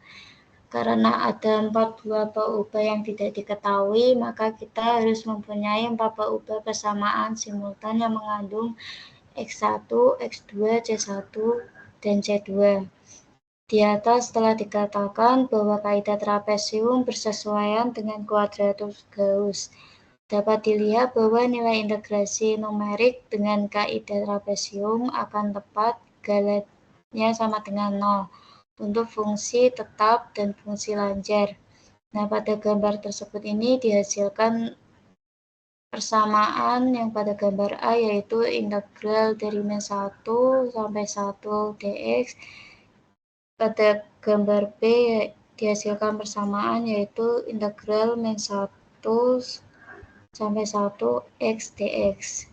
Karena ada 4 buah berubah yang tidak diketahui, maka kita harus mempunyai 4 berubah persamaan simultan yang mengandung X1, X2, C1, dan C2. Di atas telah dikatakan bahwa kaidah trapesium bersesuaian dengan Quadratus Gauss. Dapat dilihat bahwa nilai integrasi numerik dengan kaidah trapesium akan tepat galetnya sama dengan 0 untuk fungsi tetap dan fungsi lanjar. Nah, pada gambar tersebut ini dihasilkan persamaan yang pada gambar A yaitu integral dari min 1 sampai 1 dx. Pada gambar B dihasilkan persamaan yaitu integral min 1 sampai 1 x dx.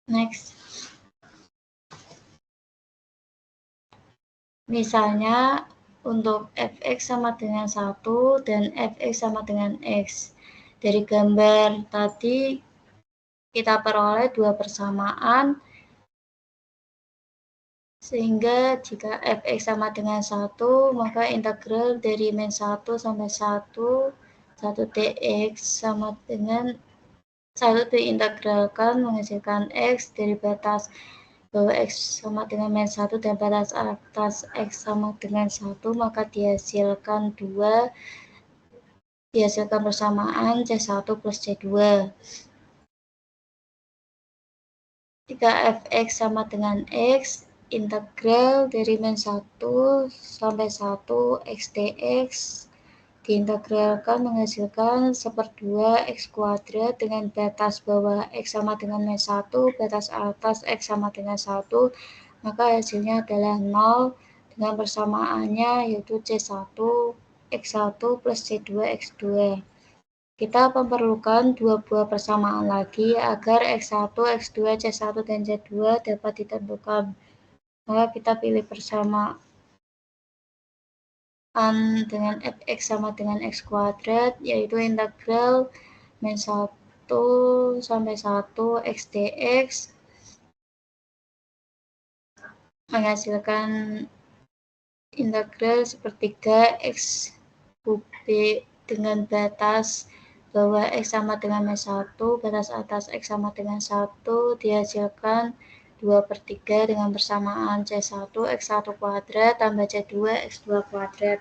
Next. Misalnya untuk fx sama dengan 1 dan fx sama dengan x. Dari gambar tadi kita peroleh dua persamaan sehingga jika fx sama dengan 1 maka integral dari min 1 sampai 1 dx sama dengan 1 diintegralkan menghasilkan x dari batas bawah x sama dengan min 1 dan batas atas x sama dengan 1, maka dihasilkan persamaan C1 plus C2. Jika fx sama dengan x, integral dari min 1 sampai 1 x dx diintegralkan menghasilkan 1/2 x kuadrat dengan batas bawah x sama dengan min 1, batas atas x sama dengan 1, maka hasilnya adalah 0 dengan persamaannya yaitu C1 x1 plus C2 x2. Kita memerlukan dua buah persamaan lagi agar x1, x2, C1, dan C2 dapat ditentukan. Maka kita pilih dengan fx sama dengan x kuadrat, yaitu integral min 1 sampai 1 x dx menghasilkan integral sepertiga x kub b dengan batas bawah x sama dengan min 1, batas atas x sama dengan 1 dihasilkan 2/3 dengan persamaan C1 X1 kuadrat tambah C2 X2 kuadrat.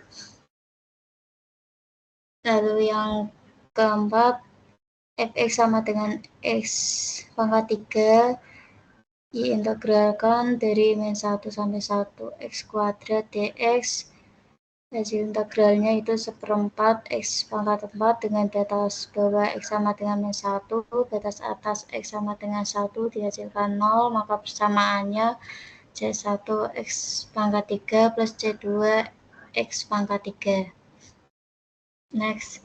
Lalu yang keempat, fx sama dengan x pangkat 3 diintegralkan dari min 1 sampai 1 x kuadrat dx. Hasil integralnya itu 1/4 x pangkat 4 dengan batas bawah x sama dengan min 1, batas atas x sama dengan 1 dihasilkan 0, maka persamaannya C1 x pangkat 3 plus C2 x pangkat 3. Next.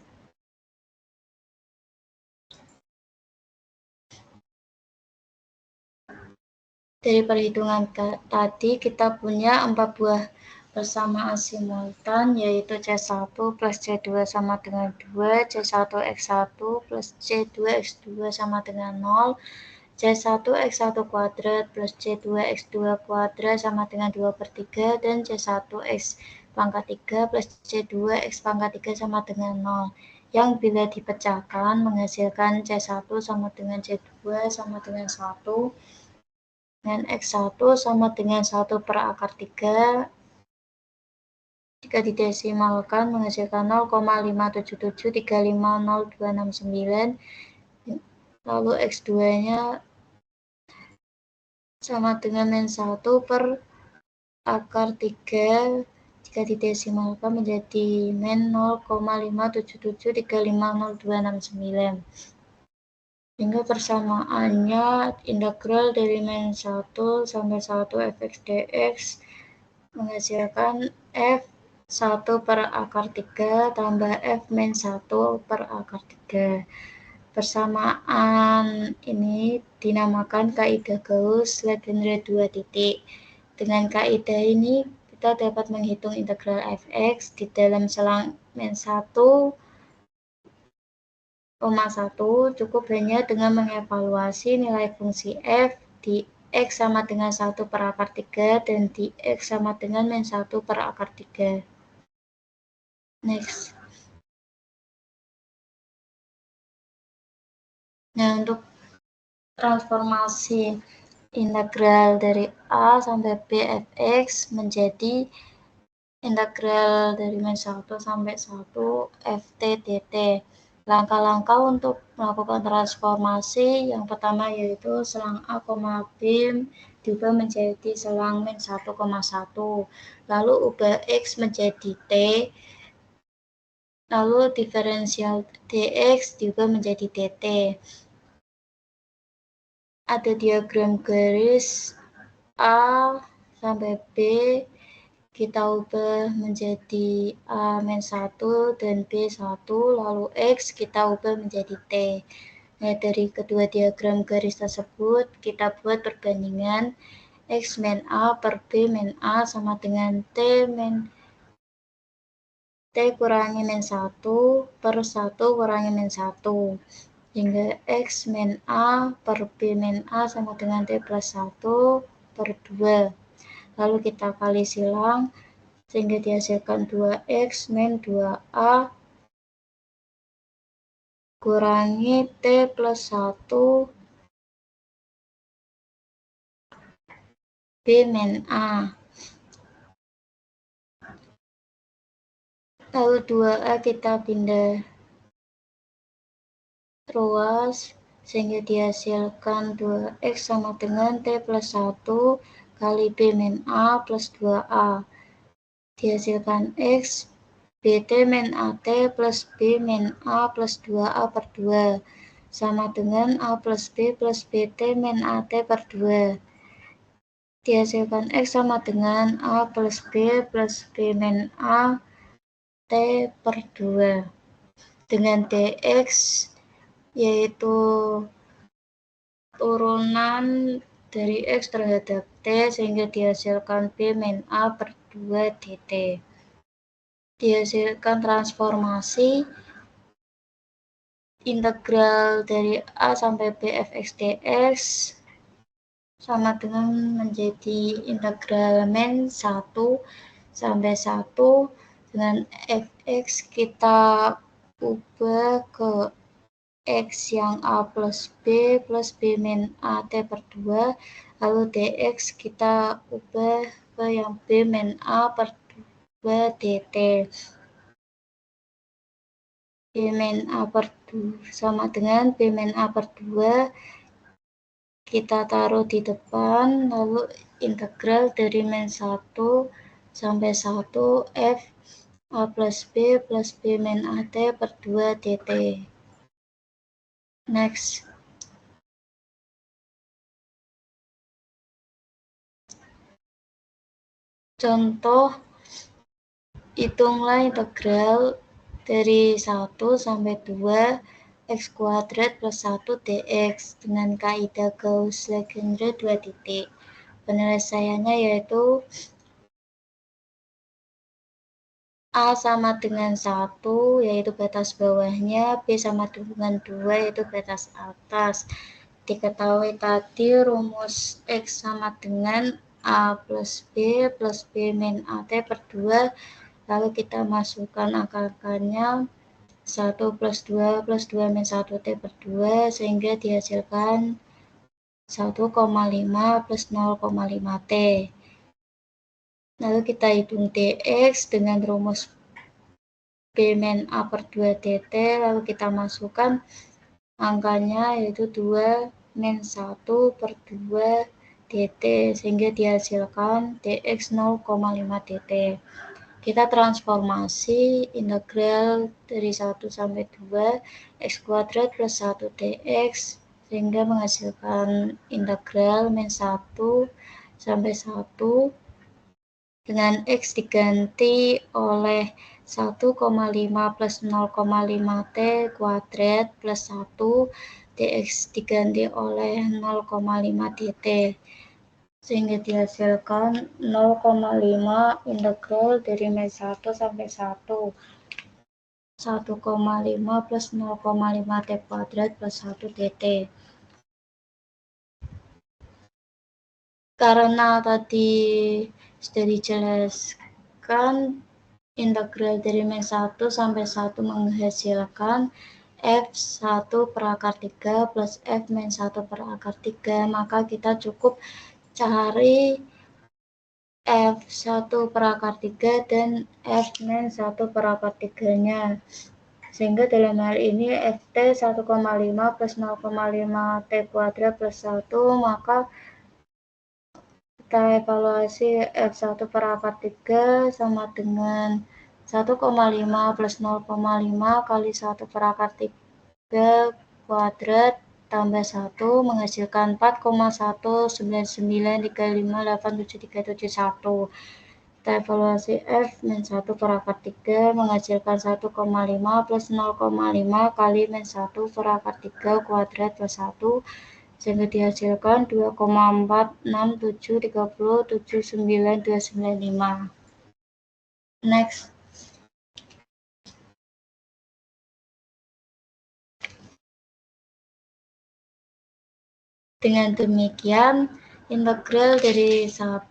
Dari perhitungan tadi kita punya 4 buah persamaan simultan, yaitu C1 plus C2 sama dengan 2, C1 X1 plus C2 X2 sama dengan 0, C1 X1 kuadrat plus C2 X2 kuadrat sama dengan 2/3, dan C1 X pangkat 3 plus C2 X pangkat 3 sama dengan 0, yang bila dipecahkan menghasilkan C1 sama dengan C2 sama dengan 1, dan X1 sama dengan 1 per akar 3. Jika didesimalkan menghasilkan 0,577350269. Lalu X2-nya sama dengan min 1 per akar 3. Jika didesimalkan menjadi min 0,577350269. Sehingga persamaannya integral dari min 1 sampai 1 fx dx menghasilkan f 1 per akar 3 tambah f min 1 per akar 3. Persamaan ini dinamakan kaidah Gauss-Legendre 2 titik. Dengan kaidah ini kita dapat menghitung integral fx di dalam selang min 1, 1 cukup hanya dengan mengevaluasi nilai fungsi f di x sama dengan 1 per akar 3 dan di x sama dengan min 1 per akar 3. Next. Nah, untuk transformasi integral dari A sampai B fx menjadi integral dari min 1 sampai 1 ft dt. Langkah-langkah untuk melakukan transformasi yang pertama yaitu selang A, B diubah menjadi selang min 1,1. Lalu ubah X menjadi T. Lalu diferensial dx diubah menjadi dt. Ada diagram garis A sampai B, kita ubah menjadi A min 1 dan B 1, lalu X kita ubah menjadi T. Nah, dari kedua diagram garis tersebut, kita buat perbandingan X min A per B min A sama dengan T kurangi min 1 per 1 kurangi min 1. Hingga X min A per B min A sama dengan T plus 1 per 2. Lalu kita kali silang, sehingga dihasilkan 2X min 2A kurangi T plus 1 B min A. Lalu 2A kita pindah ruas, sehingga dihasilkan 2X sama dengan T plus 1 kali B min A plus 2A. Dihasilkan X BT min AT plus B min A plus 2A per 2 sama dengan A plus B plus BT min AT per 2. Dihasilkan X sama dengan A plus B plus B min A T per 2. Dengan dx yaitu turunan dari X terhadap T, sehingga dihasilkan B min A per 2 dt. dihasilkan transformasi integral dari A sampai B fx dx sama dengan menjadi integral min 1 sampai 1 dengan fx kita ubah ke x yang A plus B min A T per 2, lalu dx kita ubah ke yang B min A per 2 dt. B min A per 2 sama dengan B min A per 2 kita taruh di depan, lalu integral dari min 1 sampai 1 f A plus B min A T per 2 dt. Next. Contoh, hitunglah integral dari 1 sampai 2 x kuadrat plus 1 dx dengan kaidah Gauss-Legendre 2 titik. Penyelesaiannya yaitu A sama dengan 1 yaitu batas bawahnya, B sama dengan 2 yaitu batas atas. Diketahui tadi rumus X sama dengan A plus B min AT per 2, lalu kita masukkan angka-angkanya 1 plus 2 min 1 T per 2 sehingga dihasilkan 1,5 plus 0,5 T. Lalu kita hitung dx dengan rumus B min A per 2 dt, lalu kita masukkan angkanya yaitu 2 min 1 per 2 dt, sehingga dihasilkan dx 0,5 dt. Kita transformasi integral dari 1 sampai 2 x kuadrat plus 1 dx, sehingga menghasilkan integral min 1 sampai 1 dengan x diganti oleh 1,5 plus 0,5 T kuadrat plus 1 dx diganti oleh 0,5 dt, sehingga dihasilkan 0,5 integral dari min 1 sampai 1 1,5 plus 0,5 T kuadrat plus 1 dt. Karena tadi sudah dijelaskan, integral dari min 1 sampai 1 menghasilkan f1 per akar 3 plus f min 1 per akar 3, maka kita cukup cari f1 per akar 3 dan f min 1 per akar 3-nya. Sehingga dalam hal ini ft 1,5 plus 0,5 T kuadrat plus 1, maka kita evaluasi F1 per akar 3 sama dengan 1,5 plus 0,5 kali 1 per akar 3 kuadrat tambah 1 menghasilkan 4,199358731. Kita evaluasi F min 1 per akar 3 menghasilkan 1,5 plus 0,5 kali min 1 per akar 3 kuadrat plus 1, sehingga dihasilkan 2,467307995. Next. Dengan demikian, integral dari 1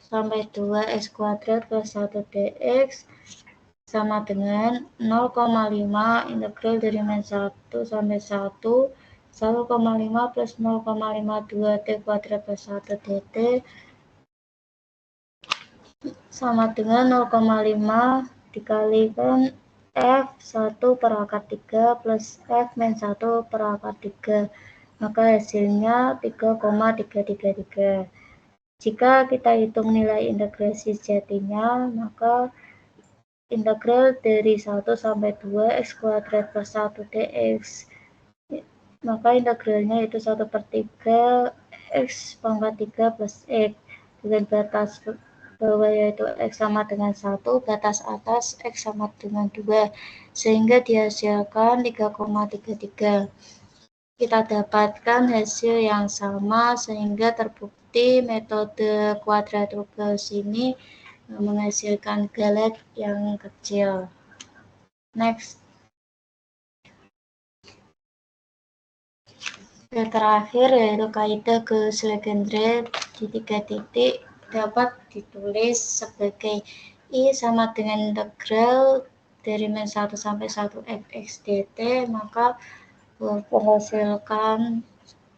sampai 2 x kuadrat plus 1 dx sama dengan 0,5 integral dari min 1 sampai 1 1,5 plus 0,52 T kuadrat plus 1 dt sama dengan 0,5 dikalikan F1 per akar 3 plus F min 1 per akar 3, maka hasilnya 3,333. Jika kita hitung nilai integrasi sejatinya, maka integral dari 1 sampai 2 x kuadrat plus 1 dx, maka integralnya itu 1/3 x pangkat 3 plus x dengan batas bawah yaitu x sama dengan 1, batas atas x sama dengan 2, sehingga dihasilkan 3,33. Kita dapatkan hasil yang sama, sehingga terbukti metode kuadratur Gauss ini menghasilkan galet yang kecil. Next. Yang terakhir yaitu kaidah Gauss-Legendre di 3 titik dapat ditulis sebagai I sama dengan integral dari min 1 sampai 1 fx dt, maka menghasilkan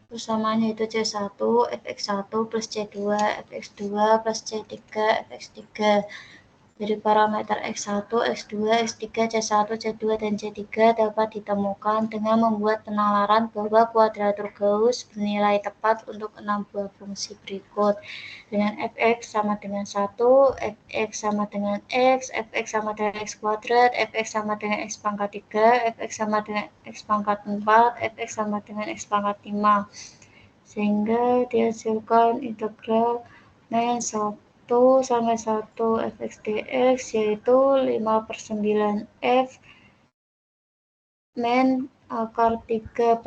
persamaannya itu C1 fx1 plus C2 fx2 plus C3 fx3. Dari parameter X1, X2, X3, C1, C2, dan C3 dapat ditemukan dengan membuat penalaran bahwa kuadratur Gauss bernilai tepat untuk 6 buah fungsi berikut. Dengan fx sama dengan 1, fx sama dengan x, fx sama dengan x kuadrat, fx sama dengan x pangkat 3, fx sama dengan x pangkat 4, fx sama dengan x pangkat 5. Sehingga dihasilkan integral min 1 sampai 1 fx dx yaitu 5/9 f min akar 3/5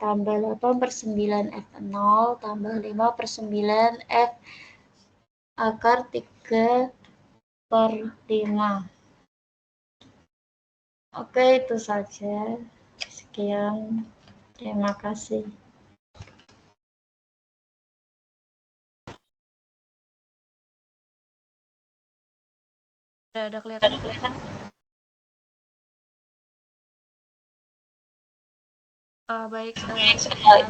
tambah 8/9 f0 tambah 5/9 f akar 3/5. Oke, itu saja. Sekian. Terima kasih. Ada kelihatan? Baik, izin masuk, saya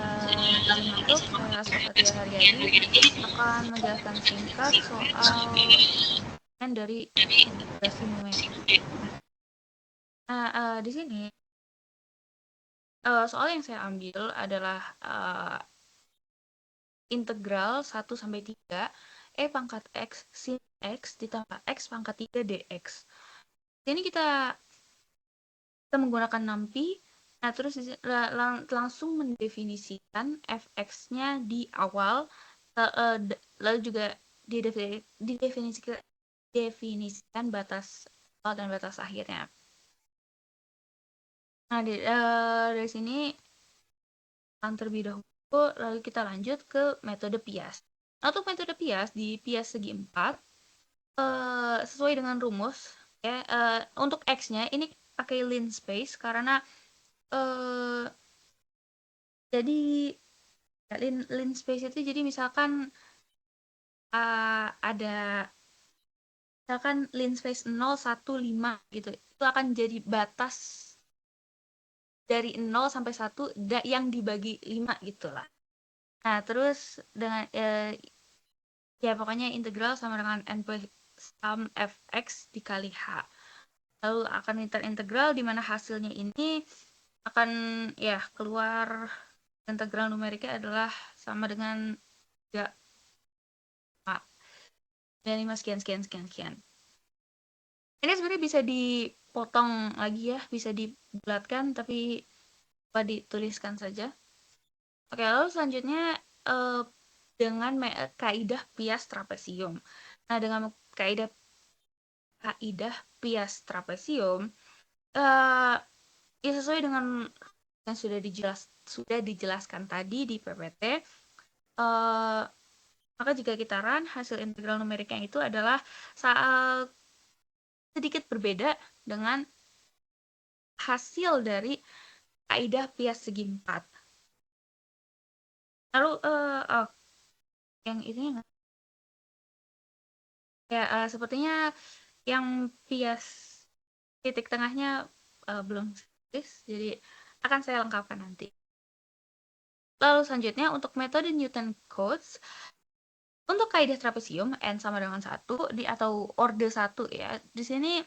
Astafatia Haryadi akan menjelaskan singkat soal dari integrasi numerik. Nah, di sini soal yang saya ambil adalah integral 1 sampai 3 E pangkat X sin X ditambah X pangkat 3 dx. Ini kita menggunakan NumPy. Nah, terus langsung mendefinisikan fx-nya di awal, lalu juga didefinisikan batas awal dan batas akhirnya. Nah, dari sini terlebih dahulu, lalu kita lanjut ke metode Piast. Nah, untuk metode Piast di Piast segi 4, sesuai dengan rumus, ya, untuk X-nya ini pakai linspace karena jadi linspace itu jadi misalkan ada misalkan linspace 0, 1, 5 gitu. Itu akan jadi batas dari 0 sampai 1 yang dibagi 5 gitu lah. Nah, terus dengan ya pokoknya integral sama dengan n plus sum fx dikali h. Lalu akan integral di mana hasilnya ini akan ya keluar integral numeriknya adalah sama dengan 3 dan 5 sekian. Ini sebenarnya bisa dipotong lagi ya, bisa dibulatkan, tapi coba dituliskan saja. Oke, lalu selanjutnya dengan kaidah Piast trapesium. Nah, dengan kaidah Piast trapesium, ya sesuai dengan yang sudah dijelaskan tadi di PPT, maka jika kita run, hasil integral numeriknya itu adalah sedikit berbeda dengan hasil dari kaidah Piast segi 4. Lalu yang ini ya sepertinya yang Piast titik tengahnya belum tulis, jadi akan saya lengkapkan nanti. Lalu selanjutnya untuk metode Newton-Cotes, untuk kaidah trapesium n sama dengan 1 atau orde 1 ya. Di sini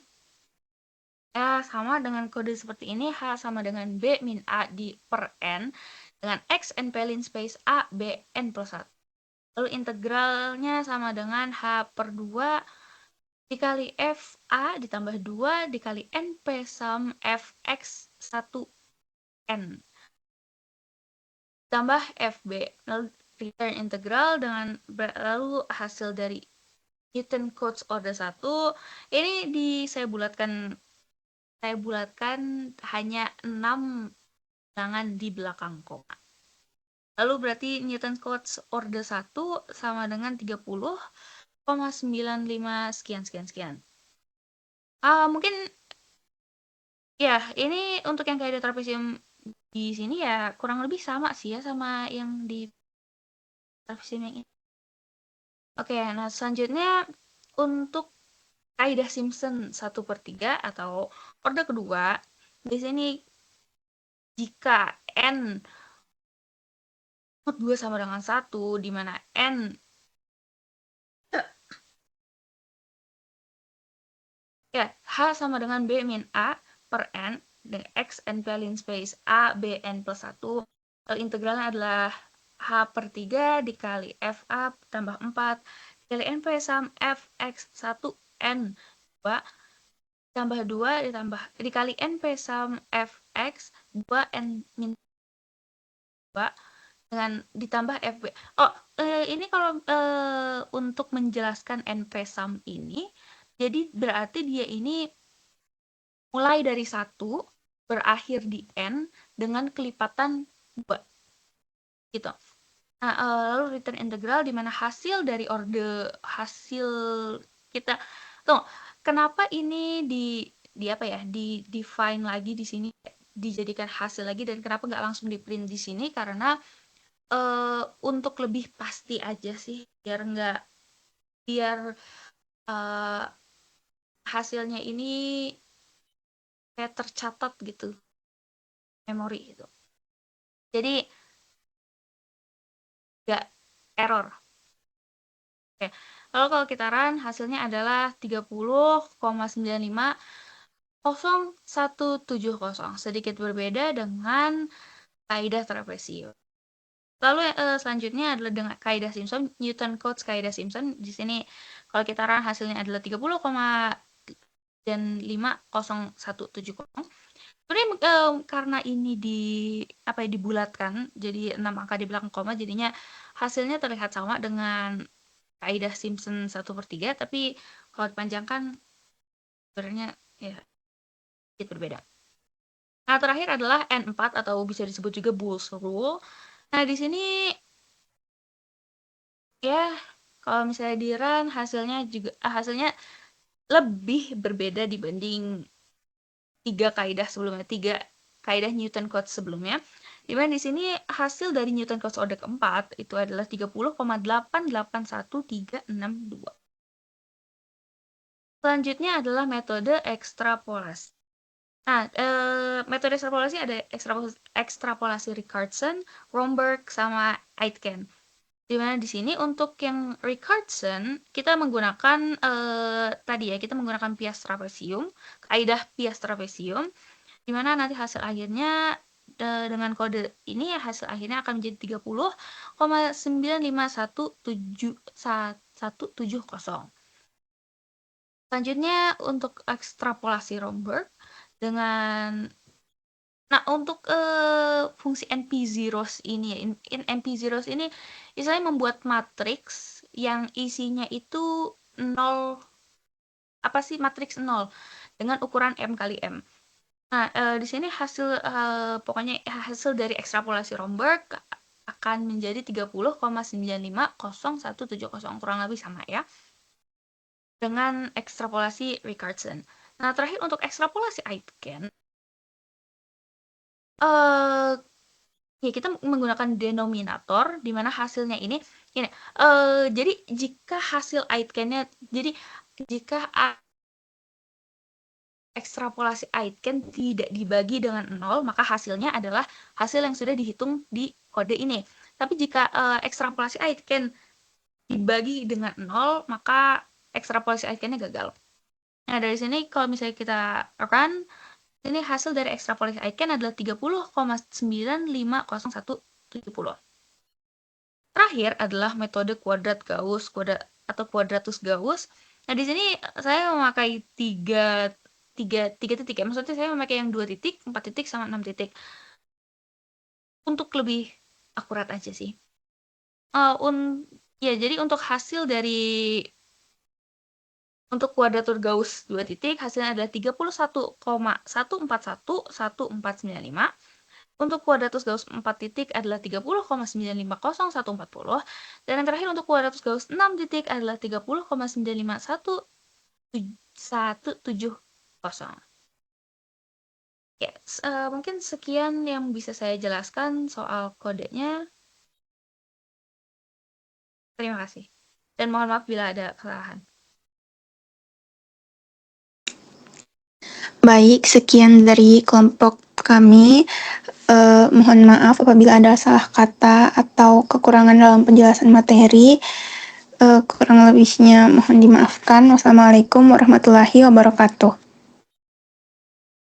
ya sama dengan kode seperti ini, H sama dengan B min A di per N dengan X NP linspace A B N plus 1. Lalu integralnya sama dengan H per 2 dikali F A ditambah 2 dikali NP sum Fx 1 N tambah FB. Lalu return integral dengan lalu hasil dari Newton-Cotes orde 1 ini saya bulatkan hanya 6 bilangan di belakang koma. Lalu berarti Newton-Cotes orde 1 sama dengan 30 95 sekian sekian sekian. Mungkin ya ini untuk yang kaidah trapesium di sini ya kurang lebih sama sih ya sama yang di trapesium yang ini. Oke, nah selanjutnya untuk kaidah Simpson 1/3 atau orde kedua, di sini jika n 2 sama dengan 1, di mana n ya H sama dengan B min A per N dengan X N Plane Space A B N plus 1, integralnya adalah H/3 dikali FA tambah 4 dikali NP sam Fx 1 N 2 tambah 2 dikali NP sam Fx 2 N min 2 dengan ditambah FB. Ini kalau untuk menjelaskan NP sum ini, jadi berarti dia ini mulai dari 1, berakhir di N dengan kelipatan 2. Gitu. Nah, lalu return integral di mana hasil dari hasil kita. Kenapa ini di apa ya? Di define lagi di sini, dijadikan hasil lagi, dan kenapa nggak langsung di print di sini? Karena untuk lebih pasti aja sih, biar hasilnya ini kayak tercatat gitu, memori gitu. Jadi nggak error. Oke. Lalu kalau kita run, hasilnya adalah 30,950170. Sedikit berbeda dengan kaidah trapesium. Lalu selanjutnya adalah dengan kaidah Simpson, Newton Cotes kaidah Simpson. Di sini kalau kita run hasilnya adalah 30,50170. Sebenarnya karena ini dibulatkan jadi 6 angka di belakang koma, jadinya hasilnya terlihat sama dengan kaidah Simpson 1/3, tapi kalau dipanjangkan sebenarnya ya sedikit berbeda. Nah, terakhir adalah N4 atau bisa disebut juga Boole's Rule. Nah, di sini ya kalau misalnya di run hasilnya lebih berbeda dibanding 3 kaidah sebelumnya, 3 kaidah Newton Cotes sebelumnya. Di mana di sini hasil dari Newton Cotes orde keempat itu adalah 30,881362. Selanjutnya adalah metode ekstrapolasi. Nah, metode ekstrapolasi ada ekstrapolasi Richardson, Romberg, sama Aitken. Di mana di sini untuk yang Richardson kita menggunakan kita menggunakan Piast trapesium, kaidah Piast trapesium, di mana nanti hasil akhirnya dengan kode ini ya hasil akhirnya akan menjadi 30,95171170. Selanjutnya untuk ekstrapolasi Romberg dengan untuk fungsi NP-zeros ini NP-zeros ini istilahnya membuat matriks yang isinya itu 0, matriks 0 dengan ukuran M kali M. Nah, di sini pokoknya hasil dari ekstrapolasi Romberg akan menjadi 30,950170, kurang lebih sama ya dengan ekstrapolasi Richardson. Nah, terakhir untuk ekstrapolasi Aitken, ya kita menggunakan denominator di mana hasilnya ini jadi jika hasil Aitkennya, jadi jika ekstrapolasi Aitken tidak dibagi dengan 0, maka hasilnya adalah hasil yang sudah dihitung di kode ini. Tapi jika ekstrapolasi Aitken dibagi dengan 0, maka ekstrapolasi Aitkennya gagal. Nah, dari sini kalau misalnya kita run, ini hasil dari ekstrapolasi Aitken adalah 30,950170. Terakhir adalah metode kuadrat Gauss atau kuadratus Gauss. Nah, di sini saya memakai tiga titik ya. Maksudnya saya memakai yang 2 titik, 4 titik, sama 6 titik. Untuk lebih akurat aja sih. Jadi untuk hasil dari untuk kuadratur Gauss 2 titik, hasilnya adalah 31,1411495. Untuk kuadratus Gauss 4 titik adalah 30,9500140 dan yang terakhir untuk kuadratus Gauss 6 titik adalah 30,95170. Ya, mungkin sekian yang bisa saya jelaskan soal kodenya. Terima kasih. Dan mohon maaf bila ada kesalahan. Baik, sekian dari kelompok kami. Mohon maaf apabila ada salah kata atau kekurangan dalam penjelasan materi. Kurang lebihnya mohon dimaafkan. Wassalamualaikum warahmatullahi wabarakatuh.